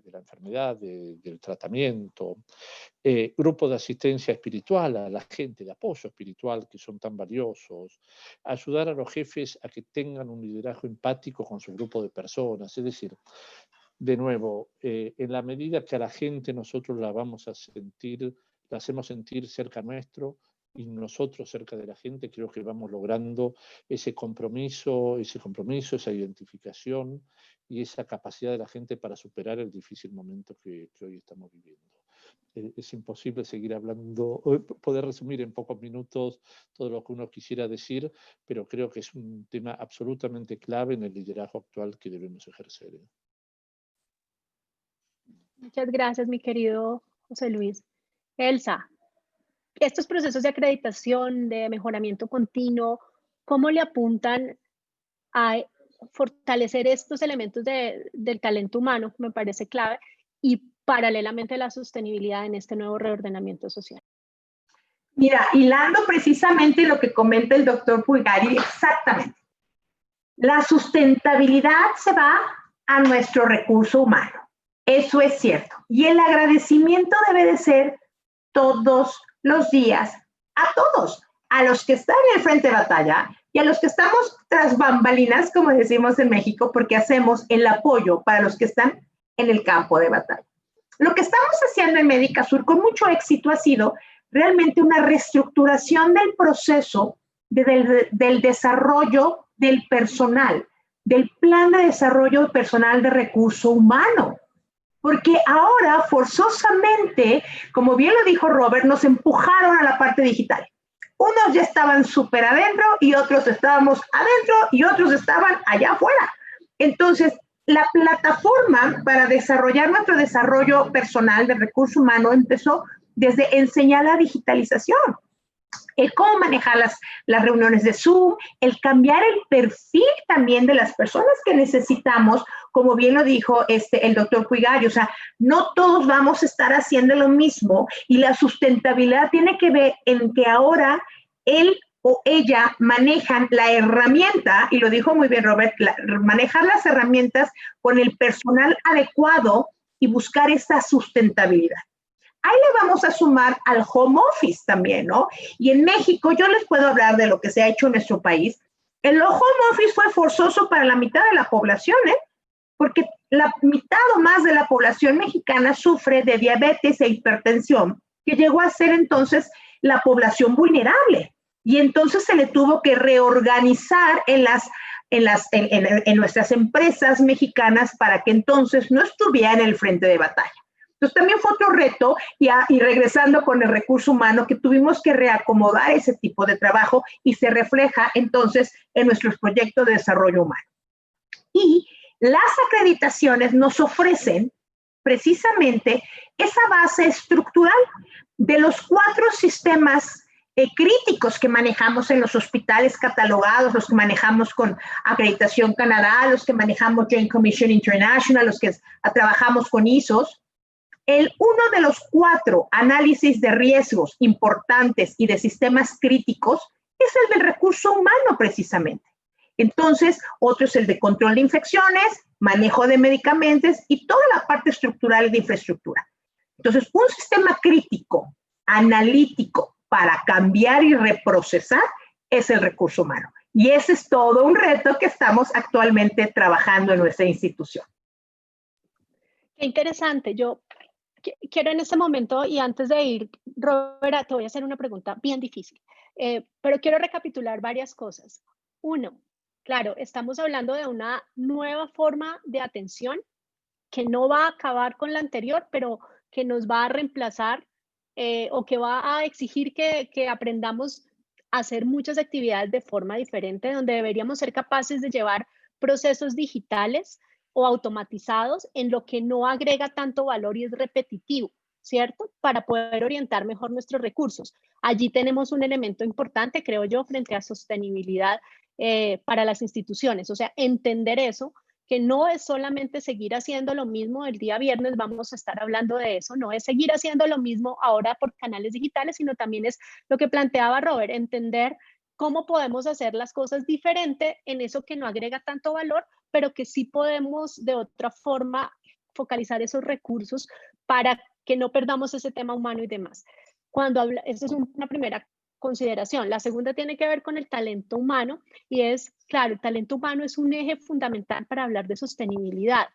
la enfermedad, del tratamiento, grupos de asistencia espiritual a la gente, de apoyo espiritual, que son tan valiosos, ayudar a los jefes a que tengan un liderazgo empático con su grupo de personas. Es decir, de nuevo, en la medida que a la gente nosotros la vamos a sentir, la hacemos sentir cerca nuestro, y nosotros cerca de la gente, creo que vamos logrando ese compromiso, esa identificación y esa capacidad de la gente para superar el difícil momento que hoy estamos viviendo. Es imposible seguir hablando, poder resumir en pocos minutos todo lo que uno quisiera decir, pero creo que es un tema absolutamente clave en el liderazgo actual que debemos ejercer. Muchas gracias, mi querido José Luis. Elsa, estos procesos de acreditación, de mejoramiento continuo, ¿cómo le apuntan a fortalecer estos elementos del talento humano? Me parece clave, y paralelamente la sostenibilidad en este nuevo reordenamiento social. Mira, hilando precisamente lo que comenta el doctor Pulgari, exactamente. La sustentabilidad se va a nuestro recurso humano. Eso es cierto. Y el agradecimiento debe de ser todos los días a todos, a los que están en el frente de batalla y a los que estamos tras bambalinas, como decimos en México, porque hacemos el apoyo para los que están en el campo de batalla. Lo que estamos haciendo en Médica Sur con mucho éxito ha sido realmente una reestructuración del proceso del desarrollo del personal, del plan de desarrollo personal de recurso humano. Porque ahora, forzosamente, como bien lo dijo Robert, nos empujaron a la parte digital. Unos ya estaban súper adentro y otros estábamos adentro y otros estaban allá afuera. Entonces, la plataforma para desarrollar nuestro desarrollo personal de recurso humano empezó desde enseñar la digitalización. El cómo manejar las reuniones de Zoom, el cambiar el perfil también de las personas que necesitamos, como bien lo dijo el doctor Puigari, o sea, no todos vamos a estar haciendo lo mismo, y la sustentabilidad tiene que ver en que ahora él o ella manejan la herramienta, y lo dijo muy bien Robert, manejar las herramientas con el personal adecuado y buscar esta sustentabilidad. Ahí le vamos a sumar al home office también, ¿no? Y en México, yo les puedo hablar de lo que se ha hecho en nuestro país. El home office fue forzoso para la mitad de la población, porque la mitad o más de la población mexicana sufre de diabetes e hipertensión, que llegó a ser entonces la población vulnerable. Y entonces se le tuvo que reorganizar en nuestras empresas mexicanas para que entonces no estuviera en el frente de batalla. Entonces también fue otro reto y regresando con el recurso humano que tuvimos que reacomodar ese tipo de trabajo y se refleja entonces en nuestros proyectos de desarrollo humano. Y las acreditaciones nos ofrecen precisamente esa base estructural de los 4 sistemas críticos que manejamos en los hospitales catalogados, los que manejamos con Acreditación Canadá, los que manejamos Joint Commission International, los que trabajamos con ISOs. Uno de los 4 análisis de riesgos importantes y de sistemas críticos es el del recurso humano precisamente. Entonces, otro es el de control de infecciones, manejo de medicamentos y toda la parte estructural de infraestructura. Entonces, un sistema crítico, analítico, para cambiar y reprocesar es el recurso humano. Y ese es todo un reto que estamos actualmente trabajando en nuestra institución. Qué interesante. Yo quiero en este momento, y antes de ir, Robert, te voy a hacer una pregunta bien difícil, pero quiero recapitular varias cosas. Uno, claro, estamos hablando de una nueva forma de atención que no va a acabar con la anterior, pero que nos va a reemplazar o que va a exigir que aprendamos a hacer muchas actividades de forma diferente, donde deberíamos ser capaces de llevar procesos digitales o automatizados en lo que no agrega tanto valor y es repetitivo, ¿cierto? Para poder orientar mejor nuestros recursos. Allí tenemos un elemento importante, creo yo, frente a sostenibilidad para las instituciones. O sea, entender eso, que no es solamente seguir haciendo lo mismo. El día viernes vamos a estar hablando de eso, no es seguir haciendo lo mismo ahora por canales digitales, sino también es lo que planteaba Robert, entender cómo podemos hacer las cosas diferente en eso que no agrega tanto valor, pero que sí podemos de otra forma focalizar esos recursos para que no perdamos ese tema humano y demás. Esa es una primera consideración. La segunda tiene que ver con el talento humano y es, claro, el talento humano es un eje fundamental para hablar de sostenibilidad,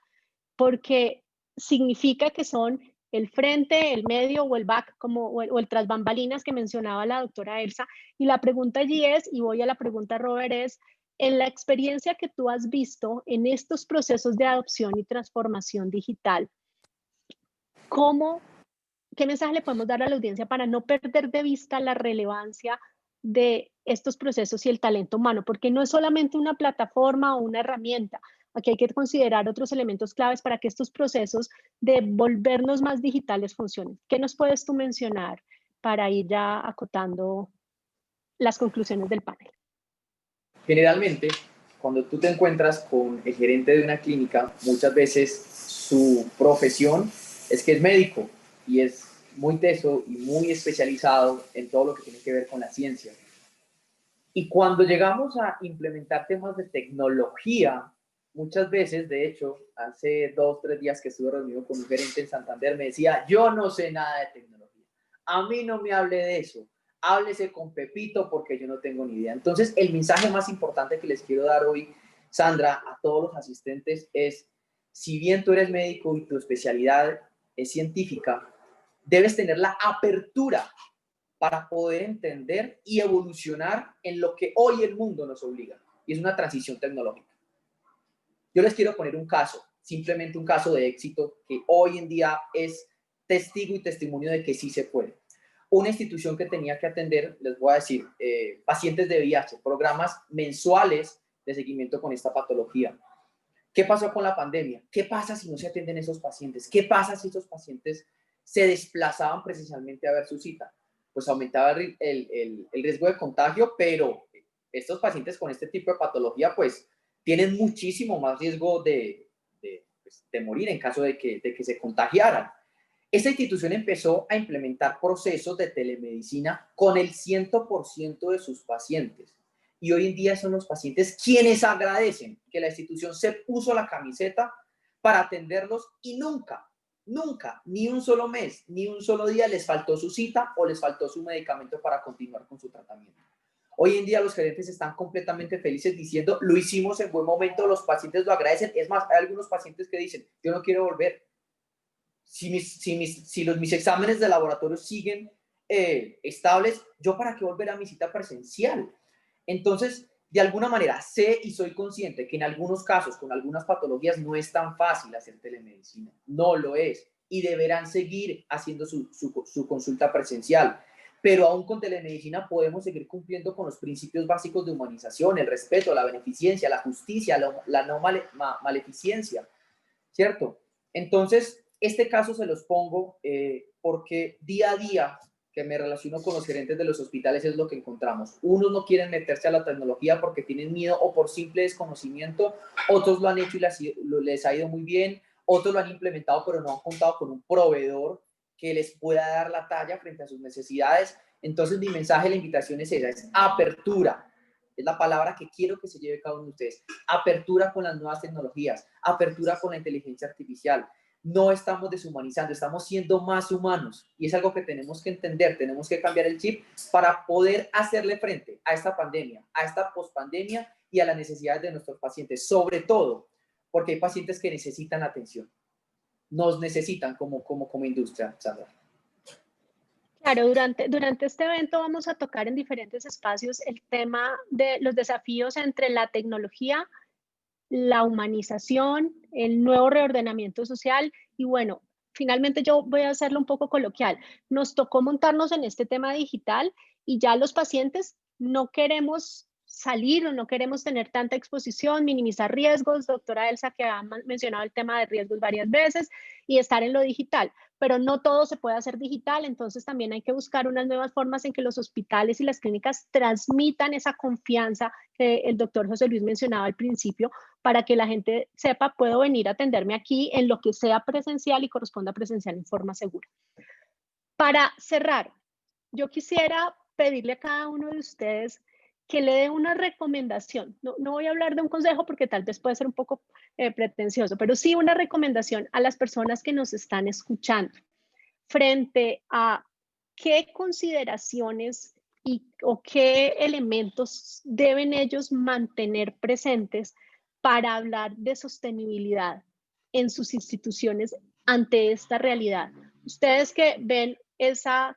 porque significa que son el frente, el medio o el back, o el tras bambalinas que mencionaba la doctora Elsa. Y la pregunta allí es, y voy a la pregunta, Robert, es, en la experiencia que tú has visto en estos procesos de adopción y transformación digital, ¿qué mensaje le podemos dar a la audiencia para no perder de vista la relevancia de estos procesos y el talento humano? Porque no es solamente una plataforma o una herramienta. Aquí hay que considerar otros elementos claves para que estos procesos de volvernos más digitales funcionen. ¿Qué nos puedes tú mencionar para ir ya acotando las conclusiones del panel? Generalmente, cuando tú te encuentras con el gerente de una clínica, muchas veces su profesión es que es médico y es muy teso y muy especializado en todo lo que tiene que ver con la ciencia. Y cuando llegamos a implementar temas de tecnología, muchas veces, de hecho, hace 2 o 3 días que estuve reunido con un gerente en Santander, me decía, yo no sé nada de tecnología, a mí no me hable de eso, háblese con Pepito porque yo no tengo ni idea. Entonces, el mensaje más importante que les quiero dar hoy, Sandra, a todos los asistentes es, si bien tú eres médico y tu especialidad es científica, debes tener la apertura para poder entender y evolucionar en lo que hoy el mundo nos obliga, y es una transición tecnológica. Yo les quiero poner un caso, simplemente un caso de éxito que hoy en día es testigo y testimonio de que sí se puede. Una institución que tenía que atender, les voy a decir, pacientes de VIH, programas mensuales de seguimiento con esta patología. ¿Qué pasó con la pandemia? ¿Qué pasa si no se atienden esos pacientes? ¿Qué pasa si esos pacientes se desplazaban presencialmente a ver su cita? Pues aumentaba el riesgo de contagio, pero estos pacientes con este tipo de patología, pues, tienen muchísimo más riesgo de morir en caso de que se contagiaran. esta institución empezó a implementar procesos de telemedicina con el 100% de sus pacientes. Y hoy en día son los pacientes quienes agradecen que la institución se puso la camiseta para atenderlos y nunca, ni un solo mes, ni un solo día les faltó su cita o les faltó su medicamento para continuar con su tratamiento. Hoy en día los gerentes están completamente felices diciendo, lo hicimos en buen momento, los pacientes lo agradecen. Es más, hay algunos pacientes que dicen, yo no quiero volver. Si mis exámenes de laboratorio siguen estables, ¿yo para qué volver a mi cita presencial? Entonces, de alguna manera, sé y soy consciente que en algunos casos, con algunas patologías, no es tan fácil hacer telemedicina. No lo es. Y deberán seguir haciendo su consulta presencial. Pero aún con telemedicina podemos seguir cumpliendo con los principios básicos de humanización, el respeto, la beneficencia, la justicia, la no maleficencia, ¿cierto? Entonces, este caso se los pongo porque día a día que me relaciono con los gerentes de los hospitales es lo que encontramos. Unos no quieren meterse a la tecnología porque tienen miedo o por simple desconocimiento, otros lo han hecho y les ha ido muy bien, otros lo han implementado pero no han contado con un proveedor que les pueda dar la talla frente a sus necesidades. Entonces mi mensaje, la invitación es esa, es apertura. Es la palabra que quiero que se lleve cada uno de ustedes. Apertura con las nuevas tecnologías, apertura con la inteligencia artificial. No estamos deshumanizando, estamos siendo más humanos y es algo que tenemos que entender, tenemos que cambiar el chip para poder hacerle frente a esta pandemia, a esta pospandemia y a las necesidades de nuestros pacientes, sobre todo porque hay pacientes que necesitan atención, nos necesitan como industria, Sandra. Claro, durante este evento vamos a tocar en diferentes espacios el tema de los desafíos entre la tecnología, la humanización, el nuevo reordenamiento social y bueno, finalmente yo voy a hacerlo un poco coloquial. Nos tocó montarnos en este tema digital y ya los pacientes no queremos salir o no queremos tener tanta exposición, minimizar riesgos. Doctora Elsa, que ha mencionado el tema de riesgos varias veces y estar en lo digital, pero no todo se puede hacer digital, entonces también hay que buscar unas nuevas formas en que los hospitales y las clínicas transmitan esa confianza que el doctor José Luis mencionaba al principio, para que la gente sepa, puedo venir a atenderme aquí en lo que sea presencial y corresponda presencial en forma segura. Para cerrar, yo quisiera pedirle a cada uno de ustedes que le dé una recomendación. No voy a hablar de un consejo porque tal vez puede ser un poco pretencioso, pero sí una recomendación a las personas que nos están escuchando frente a qué consideraciones o qué elementos deben ellos mantener presentes para hablar de sostenibilidad en sus instituciones ante esta realidad. Ustedes que ven esa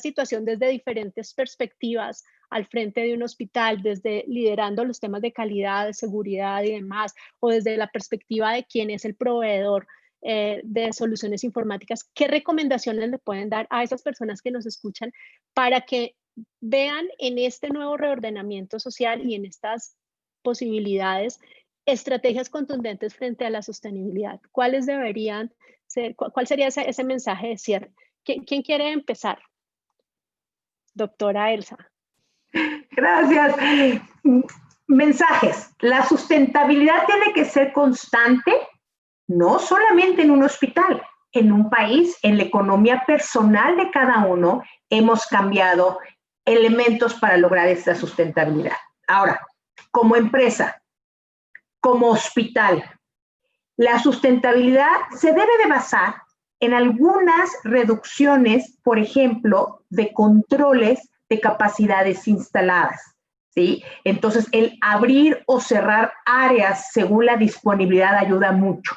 situación desde diferentes perspectivas al frente de un hospital, desde liderando los temas de calidad, de seguridad y demás, o desde la perspectiva de quién es el proveedor de soluciones informáticas, ¿qué recomendaciones le pueden dar a esas personas que nos escuchan para que vean en este nuevo reordenamiento social y en estas posibilidades estrategias contundentes frente a la sostenibilidad? ¿Cuáles deberían ser? ¿Cuál sería ese mensaje de cierre? ¿Quién quiere empezar? Doctora Elsa. Gracias. Mensajes. La sustentabilidad tiene que ser constante, no solamente en un hospital, en un país, en la economía personal de cada uno, hemos cambiado elementos para lograr esta sustentabilidad. Ahora, como empresa, como hospital, la sustentabilidad se debe de basar en algunas reducciones, por ejemplo, de controles de capacidades instaladas, ¿sí? Entonces, el abrir o cerrar áreas según la disponibilidad ayuda mucho.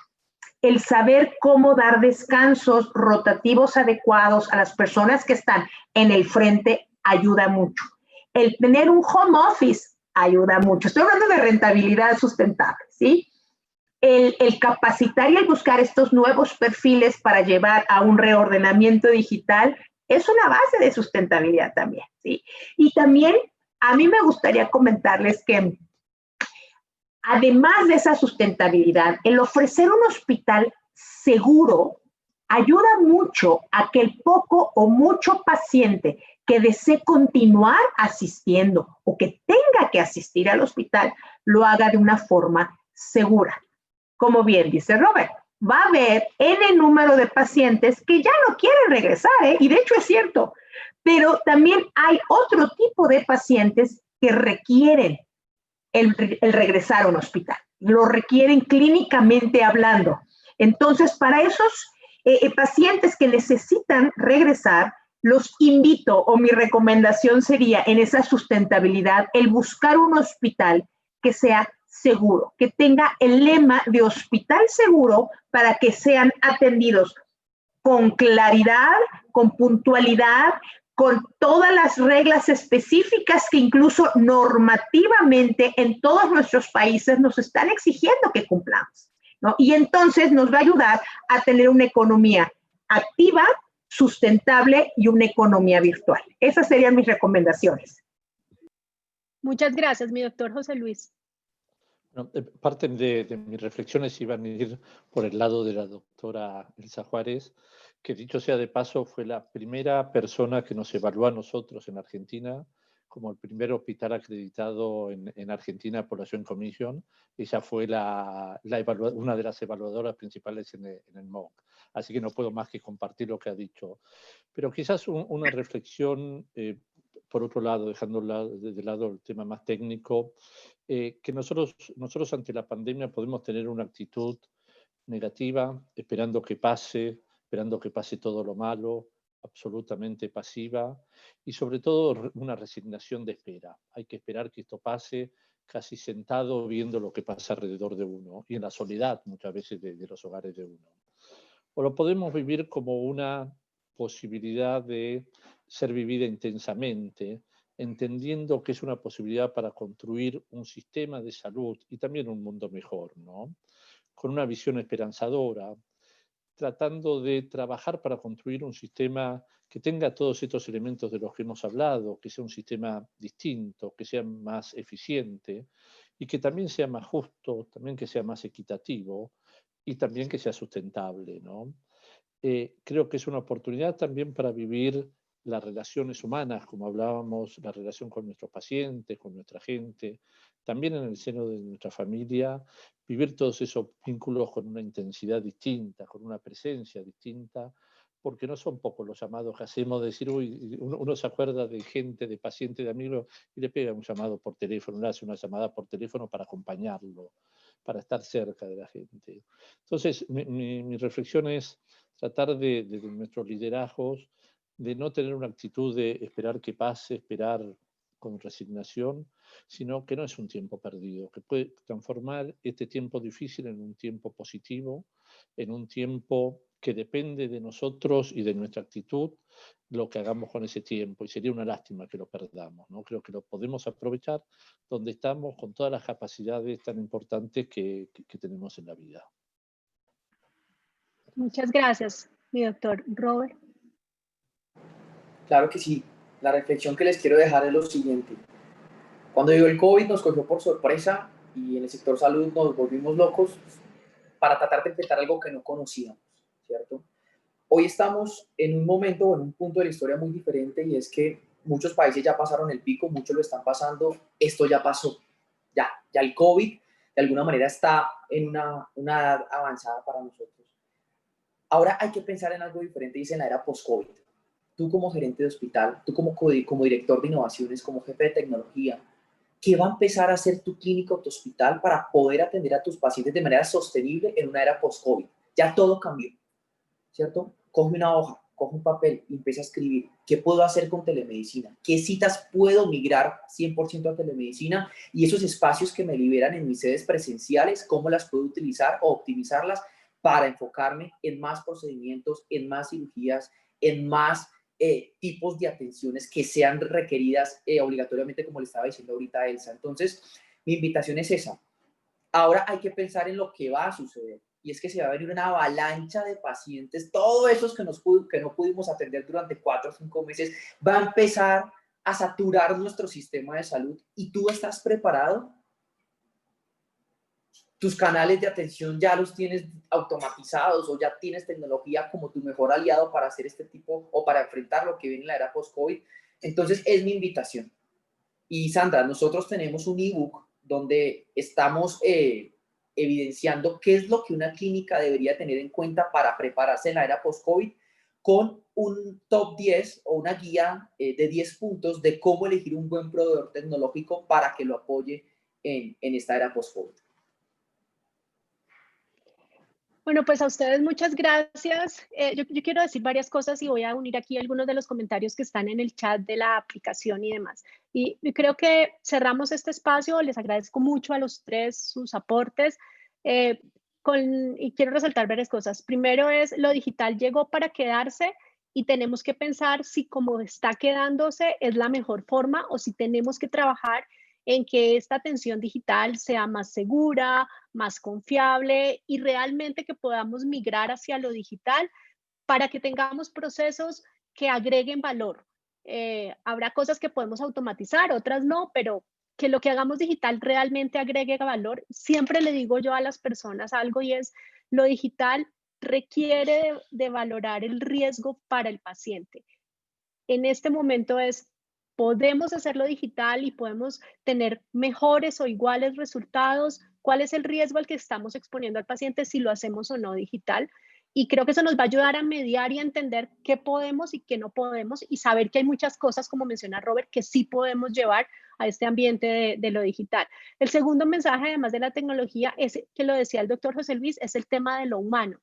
El saber cómo dar descansos rotativos adecuados a las personas que están en el frente ayuda mucho. El tener un home office ayuda mucho. Estoy hablando de rentabilidad sustentable, ¿sí? El capacitar y el buscar estos nuevos perfiles para llevar a un reordenamiento digital es una base de sustentabilidad también, ¿sí? Y también a mí me gustaría comentarles que además de esa sustentabilidad, el ofrecer un hospital seguro ayuda mucho a que el poco o mucho paciente que desee continuar asistiendo o que tenga que asistir al hospital lo haga de una forma segura. Como bien dice Robert, va a haber N número de pacientes que ya no quieren regresar, y de hecho es cierto, pero también hay otro tipo de pacientes que requieren el regresar a un hospital, lo requieren clínicamente hablando. Entonces, para esos pacientes que necesitan regresar, los invito, o mi recomendación sería en esa sustentabilidad, el buscar un hospital que sea seguro, que tenga el lema de hospital seguro para que sean atendidos con claridad, con puntualidad, con todas las reglas específicas que incluso normativamente en todos nuestros países nos están exigiendo que cumplamos, ¿no? Y entonces nos va a ayudar a tener una economía activa, sustentable y una economía virtual. Esas serían mis recomendaciones. Muchas gracias, mi doctor José Luis. Bueno, parte de mis reflexiones iban a ir por el lado de la doctora Elsa Juárez, que dicho sea de paso fue la primera persona que nos evaluó a nosotros en Argentina como el primer hospital acreditado en Argentina por la Joint Commission. Ella fue una de las evaluadoras principales en el MOOC. Así que no puedo más que compartir lo que ha dicho. Pero quizás una reflexión, por otro lado, dejando de lado el tema más técnico, que nosotros ante la pandemia podemos tener una actitud negativa, esperando que pase todo lo malo, absolutamente pasiva, y sobre todo una resignación de espera. Hay que esperar que esto pase casi sentado viendo lo que pasa alrededor de uno y en la soledad muchas veces de los hogares de uno. O lo podemos vivir como una posibilidad de ser vivida intensamente, entendiendo que es una posibilidad para construir un sistema de salud y también un mundo mejor, ¿no? Con una visión esperanzadora, tratando de trabajar para construir un sistema que tenga todos estos elementos de los que hemos hablado, que sea un sistema distinto, que sea más eficiente y que también sea más justo, también que sea más equitativo y también que sea sustentable, ¿no? Creo que es una oportunidad también para vivir las relaciones humanas, como hablábamos, la relación con nuestros pacientes, con nuestra gente, también en el seno de nuestra familia, vivir todos esos vínculos con una intensidad distinta, con una presencia distinta, porque no son pocos los llamados que hacemos de decir, uy, uno se acuerda de gente, de paciente, de amigos, y le pega un llamado por teléfono, le hace una llamada por teléfono para acompañarlo, para estar cerca de la gente. Entonces, mi reflexión es tratar de nuestros liderazgos, de no tener una actitud de esperar que pase, esperar con resignación, sino que no es un tiempo perdido, que puede transformar este tiempo difícil en un tiempo positivo, en un tiempo que depende de nosotros y de nuestra actitud, lo que hagamos con ese tiempo, y sería una lástima que lo perdamos, ¿no? Creo que lo podemos aprovechar donde estamos con todas las capacidades tan importantes que tenemos en la vida. Muchas gracias, mi doctor Robert. Claro que sí. La reflexión que les quiero dejar es lo siguiente. Cuando llegó el COVID nos cogió por sorpresa y en el sector salud nos volvimos locos para tratar de enfrentar algo que no conocíamos, ¿cierto? Hoy estamos en un momento o en un punto de la historia muy diferente, y es que muchos países ya pasaron el pico, muchos lo están pasando, esto ya pasó. Ya el COVID de alguna manera está en una edad avanzada para nosotros. Ahora hay que pensar en algo diferente, y es en la era post-COVID. Tú como gerente de hospital, tú como director de innovaciones, como jefe de tecnología, ¿qué va a empezar a hacer tu clínica o tu hospital para poder atender a tus pacientes de manera sostenible en una era post-COVID? Ya todo cambió, ¿cierto? Coge una hoja, coge un papel y empieza a escribir. ¿Qué puedo hacer con telemedicina? ¿Qué citas puedo migrar 100% a telemedicina? Y esos espacios que me liberan en mis sedes presenciales, ¿cómo las puedo utilizar o optimizarlas para enfocarme en más procedimientos, en más cirugías, en más tipos de atenciones que sean requeridas obligatoriamente, como le estaba diciendo ahorita Elsa? Entonces, mi invitación es esa. Ahora hay que pensar en lo que va a suceder, y es que se va a venir una avalancha de pacientes, todos esos que no pudimos atender durante 4 o 5 meses, va a empezar a saturar nuestro sistema de salud. ¿Y tú estás preparado? Tus canales de atención ya los tienes automatizados, o ya tienes tecnología como tu mejor aliado para hacer este tipo o para enfrentar lo que viene en la era post-COVID. Entonces es mi invitación. Y Sandra, nosotros tenemos un ebook donde estamos evidenciando qué es lo que una clínica debería tener en cuenta para prepararse en la era post-COVID, con un top 10 o una guía de 10 puntos de cómo elegir un buen proveedor tecnológico para que lo apoye en esta era post-COVID. Bueno, pues a ustedes muchas gracias. Yo quiero decir varias cosas y voy a unir aquí algunos de los comentarios que están en el chat de la aplicación y demás. Y creo que cerramos este espacio. Les agradezco mucho a los tres sus aportes. Y quiero resaltar varias cosas. Primero es, lo digital llegó para quedarse y tenemos que pensar si como está quedándose es la mejor forma o si tenemos que trabajar en que esta atención digital sea más segura, más confiable y realmente que podamos migrar hacia lo digital para que tengamos procesos que agreguen valor. Habrá cosas que podemos automatizar, otras no, pero que lo que hagamos digital realmente agregue valor. Siempre le digo yo a las personas algo y es, lo digital requiere de valorar el riesgo para el paciente. En este momento podemos hacerlo digital y podemos tener mejores o iguales resultados. ¿Cuál es el riesgo al que estamos exponiendo al paciente si lo hacemos o no digital? Y creo que eso nos va a ayudar a mediar y a entender qué podemos y qué no podemos y saber que hay muchas cosas, como menciona Robert, que sí podemos llevar a este ambiente de lo digital. El segundo mensaje, además de la tecnología, es que lo decía el doctor José Luis, es el tema de lo humano.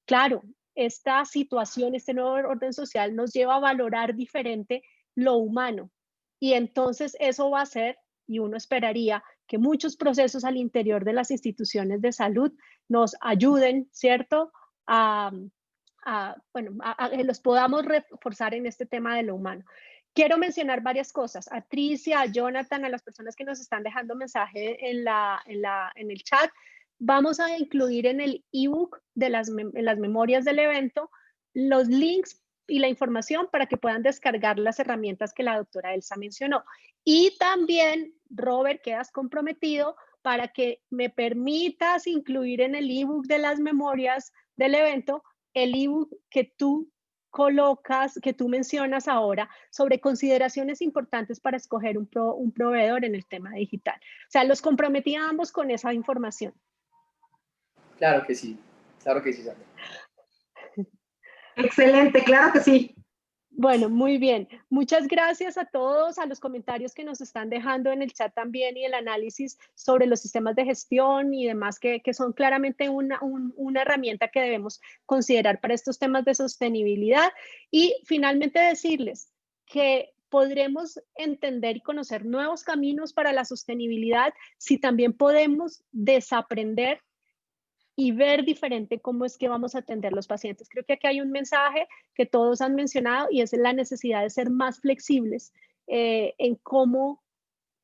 Claro, esta situación, este nuevo orden social nos lleva a valorar diferente lo humano. Y entonces eso va a hacer, y uno esperaría, que muchos procesos al interior de las instituciones de salud nos ayuden, ¿cierto? Que los podamos reforzar en este tema de lo humano. Quiero mencionar varias cosas. A Tricia, a Jonathan, a las personas que nos están dejando mensaje en el chat. Vamos a incluir en el ebook de las memorias del evento los links y la información para que puedan descargar las herramientas que la doctora Elsa mencionó. Y también, Robert, quedas comprometido para que me permitas incluir en el ebook de las memorias del evento el ebook que tú colocas, que tú mencionas ahora, sobre consideraciones importantes para escoger un proveedor en el tema digital. O sea, los comprometí a ambos con esa información. Claro que sí, Sandra. Excelente, claro que sí. Bueno, muy bien. Muchas gracias a todos, a los comentarios que nos están dejando en el chat también y el análisis sobre los sistemas de gestión y demás, que son claramente una herramienta que debemos considerar para estos temas de sostenibilidad. Y finalmente decirles que podremos entender y conocer nuevos caminos para la sostenibilidad si también podemos desaprender y ver diferente cómo es que vamos a atender los pacientes. Creo que aquí hay un mensaje que todos han mencionado y es la necesidad de ser más flexibles en cómo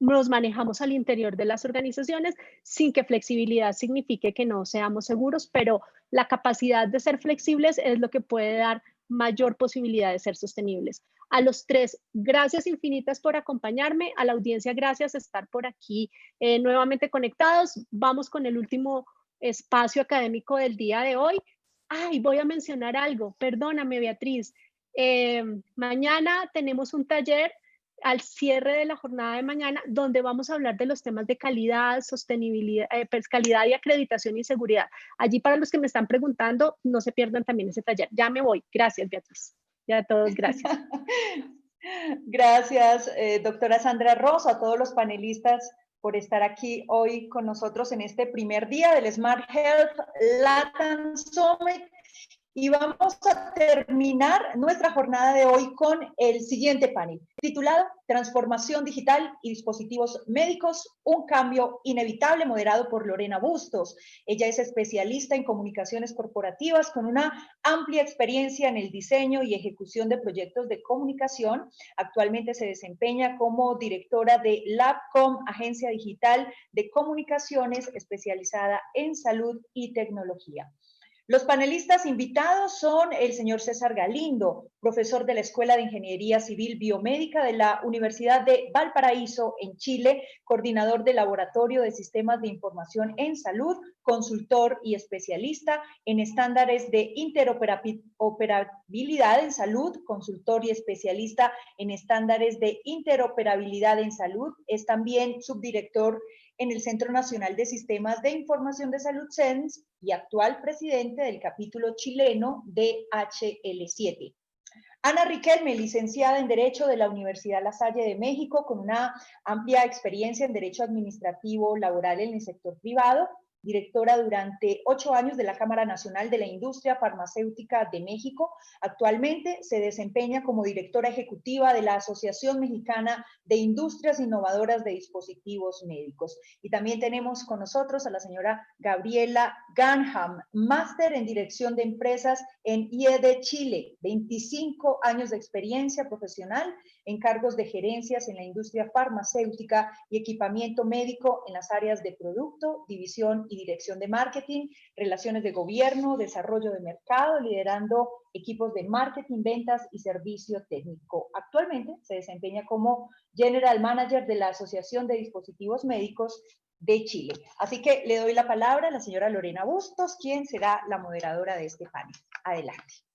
nos manejamos al interior de las organizaciones sin que flexibilidad signifique que no seamos seguros, pero la capacidad de ser flexibles es lo que puede dar mayor posibilidad de ser sostenibles. A los tres, gracias infinitas por acompañarme. A la audiencia, gracias por estar por aquí nuevamente conectados. Vamos con el último espacio académico del día de hoy. Ay, voy a mencionar algo, perdóname Beatriz. Mañana tenemos un taller al cierre de la jornada de mañana donde vamos a hablar de los temas de calidad, sostenibilidad, calidad y acreditación y seguridad. Allí para los que me están preguntando, no se pierdan también ese taller. Ya me voy. Gracias, Beatriz. Ya a todos, gracias. Gracias, doctora Sandra Rosa, a todos los panelistas por estar aquí hoy con nosotros en este primer día del Smart Health Latam Summit. Y vamos a terminar nuestra jornada de hoy con el siguiente panel, titulado Transformación Digital y Dispositivos Médicos, un cambio inevitable, moderado por Lorena Bustos. Ella es especialista en comunicaciones corporativas con una amplia experiencia en el diseño y ejecución de proyectos de comunicación. Actualmente se desempeña como directora de Labcom, agencia digital de comunicaciones especializada en salud y tecnología. Los panelistas invitados son el señor César Galindo, profesor de la Escuela de Ingeniería Civil Biomédica de la Universidad de Valparaíso, en Chile, coordinador del Laboratorio de Sistemas de Información en Salud, consultor y especialista en estándares de interoperabilidad en salud, consultor y especialista en estándares de interoperabilidad en salud. Es también subdirector en el Centro Nacional de Sistemas de Información de Salud, CENS, y actual presidente del capítulo chileno de HL7. Ana Riquelme, licenciada en Derecho de la Universidad La Salle de México, con una amplia experiencia en Derecho Administrativo Laboral en el sector privado, directora durante 8 años de la Cámara Nacional de la Industria Farmacéutica de México. Actualmente se desempeña como directora ejecutiva de la Asociación Mexicana de Industrias Innovadoras de Dispositivos Médicos. Y también tenemos con nosotros a la señora Gabriela Ganham, máster en Dirección de Empresas en IED Chile, 25 años de experiencia profesional en cargos de gerencias en la industria farmacéutica y equipamiento médico en las áreas de producto, división y dirección de marketing, relaciones de gobierno, desarrollo de mercado, liderando equipos de marketing, ventas y servicio técnico. Actualmente se desempeña como General Manager de la Asociación de Dispositivos Médicos de Chile. Así que le doy la palabra a la señora Lorena Bustos, quien será la moderadora de este panel. Adelante.